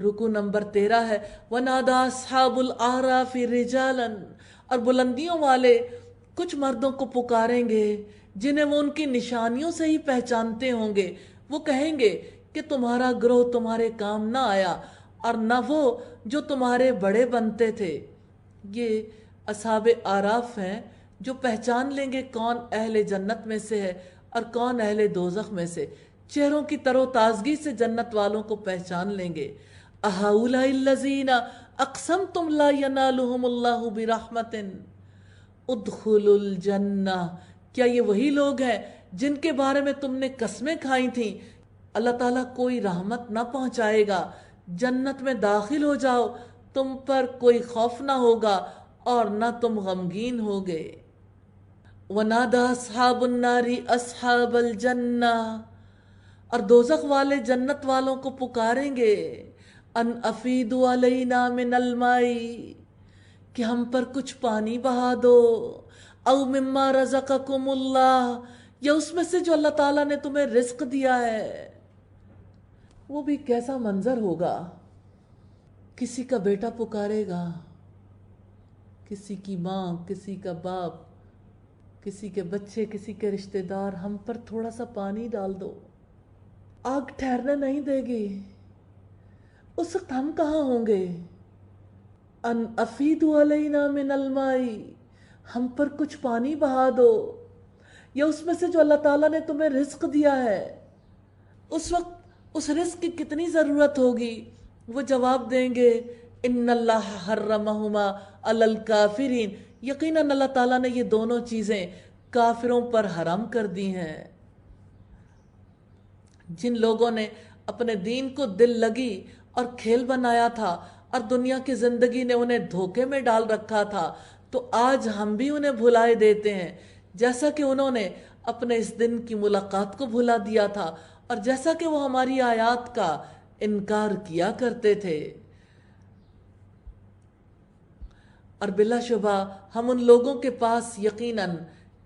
رکو نمبر 13 ہے وَنَادَى أَصْحَابُ الْأَعْرَافِ رِجَالًا، اور بلندیوں والے کچھ مردوں کو پکاریں گے جنہیں وہ ان کی نشانیوں سے ہی پہچانتے ہوں گے. وہ کہیں گے کہ تمہارا گروہ تمہارے کام نہ آیا اور نہ وہ جو تمہارے بڑے بنتے تھے. یہ اصحاب اعراف ہیں جو پہچان لیں گے کون اہل جنت میں سے ہے اور کون اہل دوزخ میں سے. چہروں کی تر و تازگی سے جنت والوں کو پہچان لیں گے. اَهَؤُلَاءِ الَّذِينَ أَقْسَمْتُمْ لَا يَنَالُهُمُ اللَّهُ بِرَحْمَةٍ ادْخُلُوا الْجَنَّةَ، کیا یہ وہی لوگ ہیں جن کے بارے میں تم نے قسمیں کھائی تھیں اللہ تعالیٰ کوئی رحمت نہ پہنچائے گا، جنت میں داخل ہو جاؤ، تم پر کوئی خوف نہ ہوگا اور نہ تم غمگین ہوگے. وَنَادَى أَصْحَابُ النَّارِ أَصْحَابَ الْجَنَّةِ، اور دوزخ والے جنت والوں کو پکاریں گے ان افیدوا علینا من الماء، کہ ہم پر کچھ پانی بہا دو، او مما رزقکم اللہ، یا اس میں سے جو اللہ تعالیٰ نے تمہیں رزق دیا ہے. وہ بھی کیسا منظر ہوگا. کسی کا بیٹا پکارے گا، کسی کی ماں، کسی کا باپ، کسی کے بچے، کسی کے رشتہ دار، ہم پر تھوڑا سا پانی ڈال دو. آگ ٹھہرنے نہیں دے گی. اس وقت ہم کہاں ہوں گے؟ ان افیدوا علینا من الماء، ہم پر کچھ پانی بہا دو، یا اس میں سے جو اللہ تعالیٰ نے تمہیں رزق دیا ہے. اس وقت اس رزق کی کتنی ضرورت ہوگی. وہ جواب دیں گے ان اللہ حرمہما علی الکافرین، یقیناً اللہ تعالیٰ نے یہ دونوں چیزیں کافروں پر حرام کر دی ہیں. جن لوگوں نے اپنے دین کو دل لگی اور کھیل بنایا تھا اور دنیا کی زندگی نے انہیں دھوکے میں ڈال رکھا تھا، تو آج ہم بھی انہیں بھلائے دیتے ہیں جیسا کہ انہوں نے اپنے اس دن کی ملاقات کو بھلا دیا تھا اور جیسا کہ وہ ہماری آیات کا انکار کیا کرتے تھے. اور بلا شبہ ہم ان لوگوں کے پاس یقیناً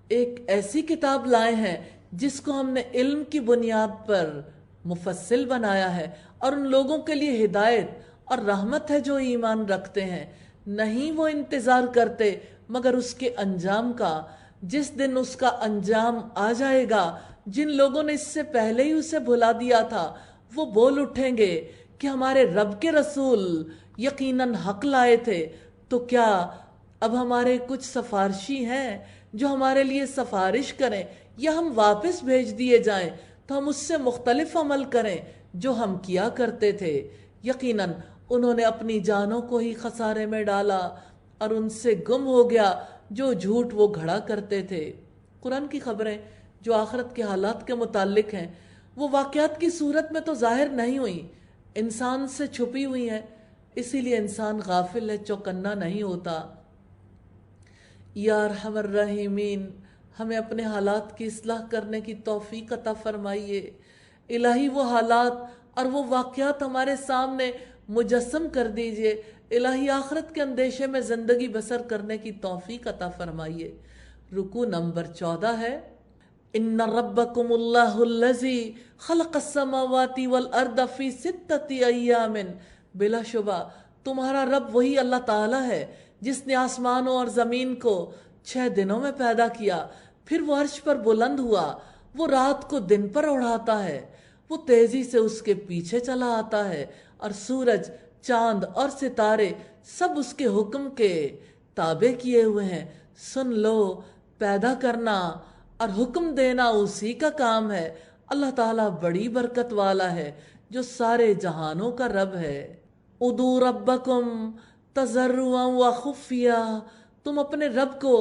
ایک ایسی کتاب لائے ہیں جس کو ہم نے علم کی بنیاد پر مفصل بنایا ہے، اور ان لوگوں کے لیے ہدایت اور رحمت ہے جو ایمان رکھتے ہیں. نہیں وہ انتظار کرتے مگر اس کے انجام کا، جس دن اس کا انجام آ جائے گا. جن لوگوں نے اس سے پہلے ہی اسے بھلا دیا تھا وہ بول اٹھیں گے کہ ہمارے رب کے رسول یقیناً حق لائے تھے، تو کیا اب ہمارے کچھ سفارشی ہیں جو ہمارے لیے سفارش کریں، یا ہم واپس بھیج دیے جائیں تو ہم اس سے مختلف عمل کریں جو ہم کیا کرتے تھے. یقیناً انہوں نے اپنی جانوں کو ہی خسارے میں ڈالا اور ان سے گم ہو گیا جو جھوٹ وہ گھڑا کرتے تھے. قرآن کی خبریں جو آخرت کے حالات کے متعلق ہیں وہ واقعات کی صورت میں تو ظاہر نہیں ہوئی، انسان سے چھپی ہوئی ہیں، اسی لیے انسان غافل ہے، چوکنا نہیں ہوتا. یا ارحم الراحمین، ہمیں اپنے حالات کی اصلاح کرنے کی توفیق عطا فرمائیے. الہی وہ حالات اور وہ واقعات ہمارے سامنے مجسم کر دیجئے. الہی آخرت کے اندیشے میں زندگی بسر کرنے کی توفیق عطا فرمائیے. رکوع نمبر 14 ہے ان ربکم اللہ الذی خلق السماوات والارض فی 6 ایام، بلا شبہ تمہارا رب وہی اللہ تعالی ہے جس نے آسمانوں اور زمین کو 6 دنوں میں پیدا کیا، پھر وہ عرش پر بلند ہوا. وہ رات کو دن پر اڑاتا ہے، وہ تیزی سے اس کے پیچھے چلا آتا ہے، اور سورج، چاند اور ستارے سب اس کے حکم کے تابع کیے ہوئے ہیں. سن لو، پیدا کرنا اور حکم دینا اسی کا کام ہے. اللہ تعالیٰ بڑی برکت والا ہے جو سارے جہانوں کا رب ہے. ادعوا ربکم تضرعا وخفیا، تم اپنے رب کو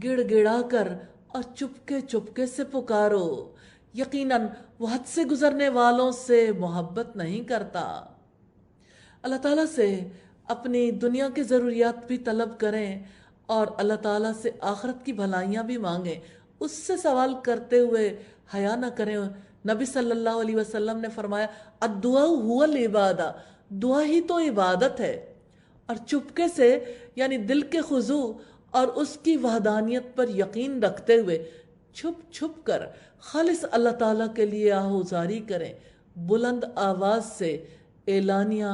گڑ گڑا کر اور چپکے چپکے سے پکارو، یقیناً وہ حد سے گزرنے والوں سے محبت نہیں کرتا. اللہ تعالیٰ سے اپنی دنیا کی ضروریات بھی طلب کریں اور اللہ تعالیٰ سے آخرت کی بھلائیاں بھی مانگیں. اس سے سوال کرتے ہوئے حیا نہ کریں. نبی صلی اللہ علیہ وسلم نے فرمایا الدعاء هو العبادہ، دعا ہی تو عبادت ہے. اور چپکے سے یعنی دل کے خضوع اور اس کی وحدانیت پر یقین رکھتے ہوئے چھپ چھپ کر خالص اللہ تعالیٰ کے لیے آہوزاری کریں. بلند آواز سے اعلانیہ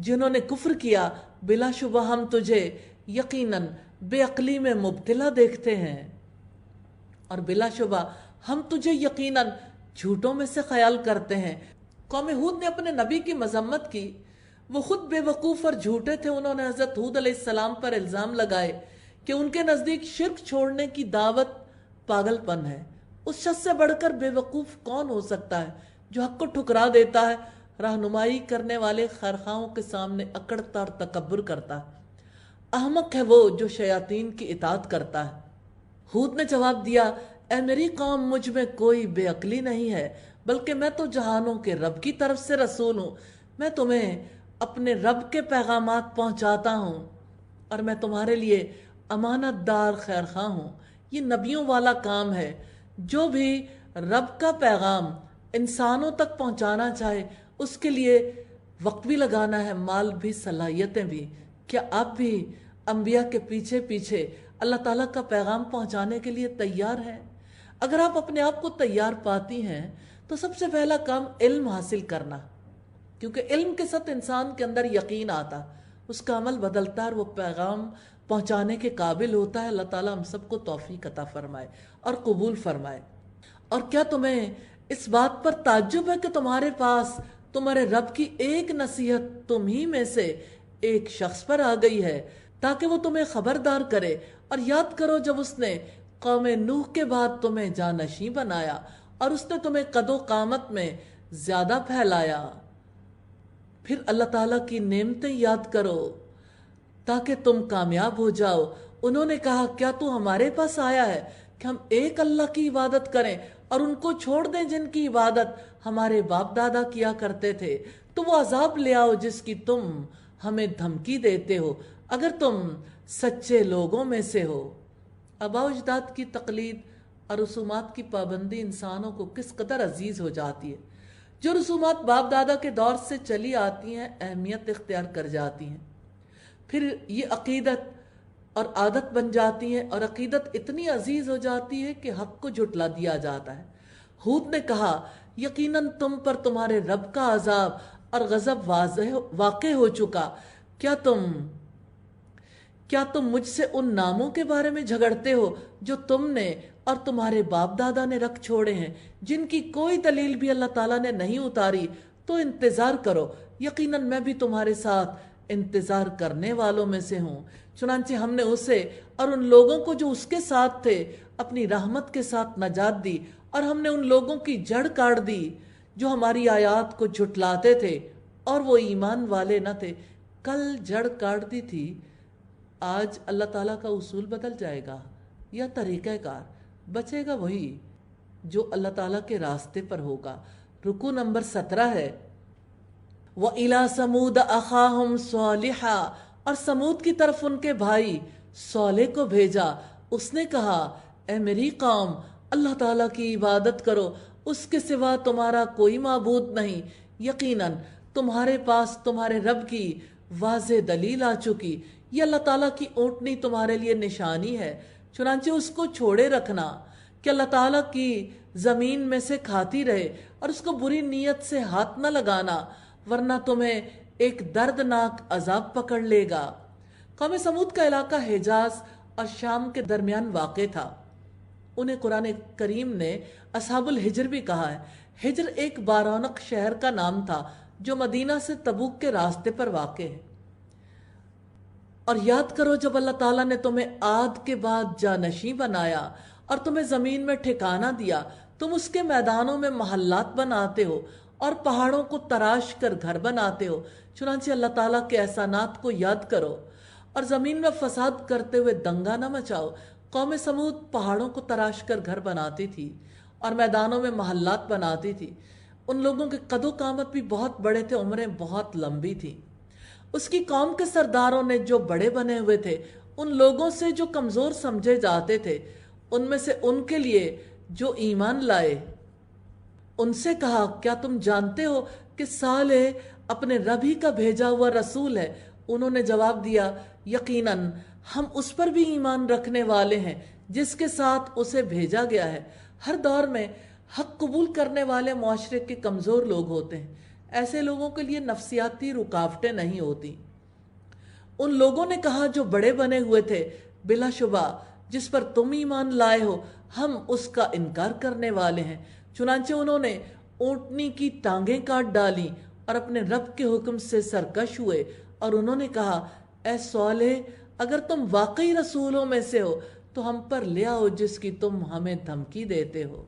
جنہوں نے کفر کیا بلا شبہ ہم تجھے یقیناً بے عقلی میں مبتلا دیکھتے ہیں، اور بلا شبہ ہم تجھے یقیناً جھوٹوں میں سے خیال کرتے ہیں۔ قوم ہود نے اپنے نبی کی مذمت کی، وہ خود بے وقوف اور جھوٹے تھے۔ انہوں نے حضرت ہود علیہ السلام پر الزام لگائے کہ ان کے نزدیک شرک چھوڑنے کی دعوت پاگل پن ہے۔ اس شخص سے بڑھ کر بے وقوف کون ہو سکتا ہے جو حق کو ٹھکرا دیتا ہے، رہنمائی کرنے والے خیرخواہوں کے سامنے اکڑتا اور تکبر کرتا ہے۔ احمق ہے وہ جو شیاطین کی اطاعت کرتا ہے۔ ہود نے جواب دیا، اے میری قوم، مجھ میں کوئی بے عقلی نہیں ہے، بلکہ میں تو جہانوں کے رب کی طرف سے رسول ہوں۔ میں تمہیں اپنے رب کے پیغامات پہنچاتا ہوں، اور میں تمہارے لیے امانت دار خیرخواہ ہوں۔ یہ نبیوں والا کام ہے۔ جو بھی رب کا پیغام انسانوں تک پہنچانا چاہے اس کے لیے وقت بھی لگانا ہے، مال بھی، صلاحیتیں بھی۔ کیا آپ بھی انبیاء کے پیچھے پیچھے اللہ تعالیٰ کا پیغام پہنچانے کے لیے تیار ہیں؟ اگر آپ اپنے آپ کو تیار پاتی ہیں تو سب سے پہلا کام علم حاصل کرنا، کیونکہ علم کے ساتھ انسان کے اندر یقین آتا، اس کا عمل بدلتا اور وہ پیغام پہنچانے کے قابل ہوتا ہے۔ اللہ تعالیٰ ہم سب کو توفیق عطا فرمائے اور قبول فرمائے۔ اور کیا تمہیں اس بات پر تعجب ہے کہ تمہارے پاس تمہارے رب کی ایک نصیحت تم ہی میں سے ایک شخص پر آ گئی ہے تاکہ وہ تمہیں خبردار کرے؟ اور یاد کرو جب اس نے قوم نوح کے بعد تمہیں جانشین بنایا اور اس نے تمہیں قد و قامت میں زیادہ پھیلایا۔ پھر اللہ تعالیٰ کی نعمتیں یاد کرو تاکہ تم کامیاب ہو جاؤ۔ انہوں نے کہا، کیا تو ہمارے پاس آیا ہے کہ ہم ایک اللہ کی عبادت کریں اور ان کو چھوڑ دیں جن کی عبادت ہمارے باپ دادا کیا کرتے تھے؟ تو وہ عذاب لے آؤ جس کی تم ہمیں دھمکی دیتے ہو، اگر تم سچے لوگوں میں سے ہو۔ آباء و اجداد کی تقلید اور رسومات کی پابندی انسانوں کو کس قدر عزیز ہو جاتی ہے۔ جو رسومات باپ دادا کے دور سے چلی آتی ہیں اہمیت اختیار کر جاتی ہیں، پھر یہ عقیدت اور عادت بن جاتی ہیں، اور عقیدت اتنی عزیز ہو جاتی ہے کہ حق کو جھٹلا دیا جاتا ہے۔ ہود نے کہا، یقیناً تم پر تمہارے رب کا عذاب اور غضب واقع ہو چکا۔ کیا تم مجھ سے ان ناموں کے بارے میں جھگڑتے ہو جو تم نے اور تمہارے باپ دادا نے رکھ چھوڑے ہیں، جن کی کوئی دلیل بھی اللہ تعالیٰ نے نہیں اتاری؟ تو انتظار کرو، یقیناً میں بھی تمہارے ساتھ انتظار کرنے والوں میں سے ہوں۔ چنانچہ ہم نے اسے اور ان لوگوں کو جو اس کے ساتھ تھے اپنی رحمت کے ساتھ نجات دی، اور ہم نے ان لوگوں کی جڑ کاٹ دی جو ہماری آیات کو جھٹلاتے تھے اور وہ ایمان والے نہ تھے۔ کل جڑ کاٹ دی تھی، آج اللہ تعالیٰ کا اصول بدل جائے گا یا طریقہ کار؟ بچے گا وہی جو اللہ تعالیٰ کے راستے پر ہوگا۔ رکوع نمبر 17 ہے، وَإِلَى ثَمُودَ أَخَاهُمْ صَالِحًا، اور سمود کی طرف ان کے بھائی صالح کو بھیجا۔ اس نے کہا، اے میری قوم، اللہ تعالیٰ کی عبادت کرو، اس کے سوا تمہارا کوئی معبود نہیں۔ یقیناً تمہارے پاس تمہارے رب کی واضح دلیل آ چکی، یہ اللہ تعالیٰ کی اونٹنی تمہارے لیے نشانی ہے، چنانچہ اس کو چھوڑے رکھنا کہ اللہ تعالیٰ کی زمین میں سے کھاتی رہے، اور اس کو بری نیت سے ہاتھ نہ لگانا، ورنہ تمہیں ایک دردناک عذاب پکڑ لے گا۔ قوم سمود کا علاقہ حجاز اور شام کے درمیان واقع تھا۔ انہیں قرآن کریم نے اصحاب الحجر بھی کہا ہے۔ حجر ایک بارونق شہر کا نام تھا جو مدینہ سے تبوک کے راستے پر واقع ہے۔ اور یاد کرو جب اللہ تعالیٰ نے تمہیں عاد کے بعد جانشین بنایا اور تمہیں زمین میں ٹھکانہ دیا، تم اس کے میدانوں میں محلات بناتے ہو اور پہاڑوں کو تراش کر گھر بناتے ہو۔ چنانچہ اللہ تعالیٰ کے احسانات کو یاد کرو اور زمین میں فساد کرتے ہوئے دنگا نہ مچاؤ۔ قوم سمود پہاڑوں کو تراش کر گھر بناتی تھی اور میدانوں میں محلات بناتی تھی۔ ان لوگوں کے قد و قامت بھی بہت بڑے تھے، عمریں بہت لمبی تھی۔ اس کی قوم کے سرداروں نے جو بڑے بنے ہوئے تھے ان لوگوں سے جو کمزور سمجھے جاتے تھے، ان میں سے ان کے لیے جو ایمان لائے، ان سے کہا، کیا تم جانتے ہو کہ صالح اپنے رب ہی کا بھیجا ہوا رسول ہے؟ انہوں نے جواب دیا، یقیناً ہم اس پر بھی ایمان رکھنے والے ہیں جس کے ساتھ اسے بھیجا گیا ہے۔ ہر دور میں حق قبول کرنے والے معاشرے کے کمزور لوگ ہوتے ہیں۔ ایسے لوگوں کے لیے نفسیاتی رکاوٹیں نہیں ہوتی۔ ان لوگوں نے کہا جو بڑے بنے ہوئے تھے، بلا شبہ جس پر تم ایمان لائے ہو ہم اس کا انکار کرنے والے ہیں۔ چنانچہ انہوں نے اونٹنی کی ٹانگیں کاٹ ڈالی اور اپنے رب کے حکم سے سرکش ہوئے، اور انہوں نے کہا اے صالح، اگر تم واقعی رسولوں میں سے ہو تو ہم پر لے آؤ جس کی تم ہمیں دھمکی دیتے ہو۔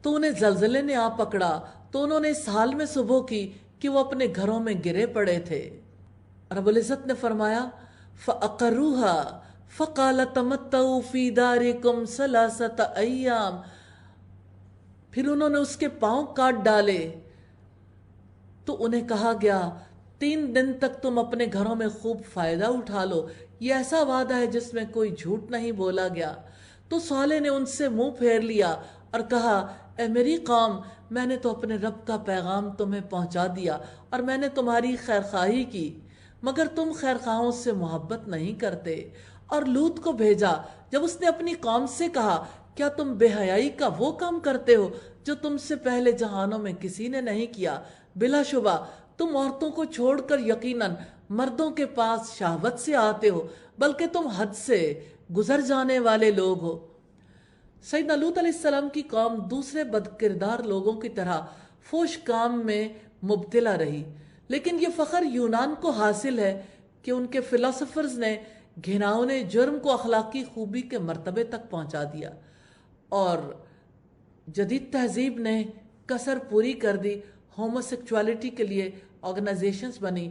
تو انہیں زلزلے نے آ پکڑا تو انہوں نے اس حال میں صبح کی کہ وہ اپنے گھروں میں گرے پڑے تھے۔ رب العزت نے فرمایا فَأَقَرُّوهَا فَقَالَ تَمَتَّعُوا فِي دَارِكُمْ ثَلَاثَةَ أَيَّامٍ، پھر انہوں نے اس کے پاؤں کاٹ ڈالے تو انہیں کہا گیا 3 دن تک تم اپنے گھروں میں خوب فائدہ اٹھا لو، یہ ایسا وعدہ ہے جس میں کوئی جھوٹ نہیں بولا گیا۔ تو صالح نے ان سے منہ پھیر لیا اور کہا اے میری قوم، میں نے تو اپنے رب کا پیغام تمہیں پہنچا دیا اور میں نے تمہاری خیرخواہی کی، مگر تم خیرخواہوں سے محبت نہیں کرتے۔ اور لوط کو بھیجا جب اس نے اپنی قوم سے کہا کیا تم بے حیائی کا وہ کام کرتے ہو جو تم سے پہلے جہانوں میں کسی نے نہیں کیا؟ بلا شبہ تم عورتوں کو چھوڑ کر یقیناً مردوں کے پاس شہوت سے آتے ہو، بلکہ تم حد سے گزر جانے والے لوگ ہو۔ سیدنا لوط علیہ السلام کی قوم دوسرے بدکردار لوگوں کی طرح فوش کام میں مبتلا رہی، لیکن یہ فخر یونان کو حاصل ہے کہ ان کے فلاسفرز نے گھناؤنے جرم کو اخلاقی خوبی کے مرتبے تک پہنچا دیا، اور جدید تہذیب نے کسر پوری کر دی۔ ہومو سیکچوالٹی کے لیے آرگنائزیشنز بنی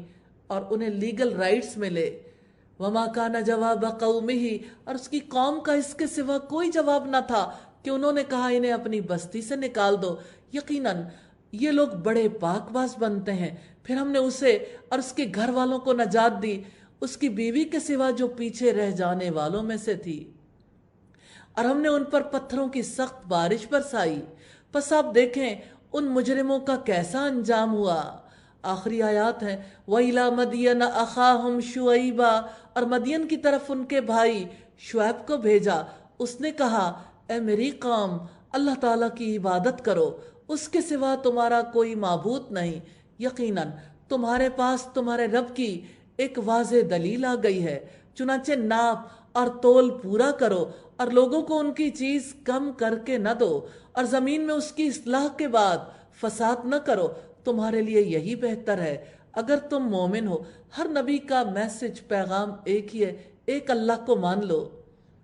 اور انہیں لیگل رائٹس ملے۔ وَمَا كَانَ جَوَابَ قَوْمِهِ، اور اس کی قوم کا اس کے سوا کوئی جواب نہ تھا کہ انہوں نے کہا انہیں اپنی بستی سے نکال دو، یقیناً یہ لوگ بڑے پاک باز بنتے ہیں۔ پھر ہم نے اسے اور اس کے گھر والوں کو نجات دی، اس کی بیوی کے سوا جو پیچھے رہ جانے والوں میں سے تھی، اور ہم نے ان پر پتھروں کی سخت بارش برسائی۔ پس آپ دیکھیں ان مجرموں کا کیسا انجام ہوا۔ آخری آیات ہیں وَإِلَى مَدْيَنَ أَخَاهُمْ شُعَيْبًا، اور مدین کی طرف ان کے بھائی شعیب کو بھیجا۔ اس نے کہا اے میری قوم، اللہ تعالیٰ کی عبادت کرو، اس کے سوا تمہارا کوئی معبود نہیں، یقیناً تمہارے پاس تمہارے رب کی ایک واضح دلیل آ گئی ہے، چنانچہ ناپ اور تول پورا کرو اور لوگوں کو ان کی چیز کم کر کے نہ دو، اور زمین میں اس کی اصلاح کے بعد فساد نہ کرو، تمہارے لیے یہی بہتر ہے اگر تم مومن ہو۔ ہر نبی کا میسج پیغام ایک ہی ہے، ایک اللہ کو مان لو،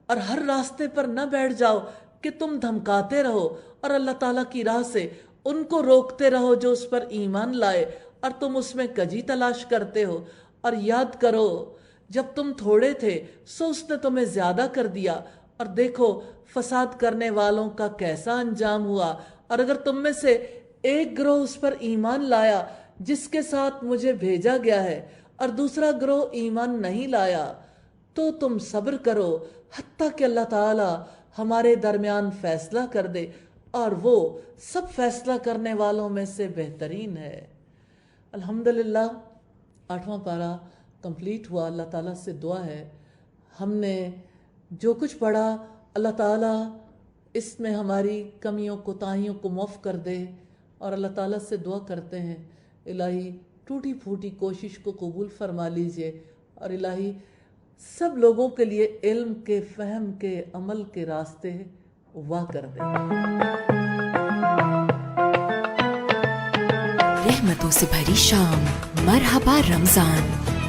اور ہر راستے پر نہ بیٹھ جاؤ کہ تم دھمکاتے رہو اور اللہ تعالیٰ کی راہ سے ان کو روکتے رہو جو اس پر ایمان لائے، اور تم اس میں کجی تلاش کرتے ہو۔ اور یاد کرو جب تم تھوڑے تھے سو اس نے تمہیں زیادہ کر دیا، اور دیکھو فساد کرنے والوں کا کیسا انجام ہوا۔ اور اگر تم میں سے ایک گروہ اس پر ایمان لایا جس کے ساتھ مجھے بھیجا گیا ہے، اور دوسرا گروہ ایمان نہیں لایا، تو تم صبر کرو حتیٰ کہ اللہ تعالی ہمارے درمیان فیصلہ کر دے، اور وہ سب فیصلہ کرنے والوں میں سے بہترین ہے۔ الحمدللہ 8واں پارہ کمپلیٹ ہوا۔ اللہ تعالیٰ سے دعا ہے ہم نے جو کچھ پڑھا اللہ تعالیٰ اس میں ہماری کمیوں کوتاہیوں کو معاف کر دے، اور اللہ تعالیٰ سے دعا کرتے ہیں الہی ٹوٹی پھوٹی کوشش کو قبول فرما لیجئے، اور الہی سب لوگوں کے لیے علم کے، فہم کے، عمل کے راستے واہ کر دے۔
رحمتوں سے بھری شام، مرحبا رمضان۔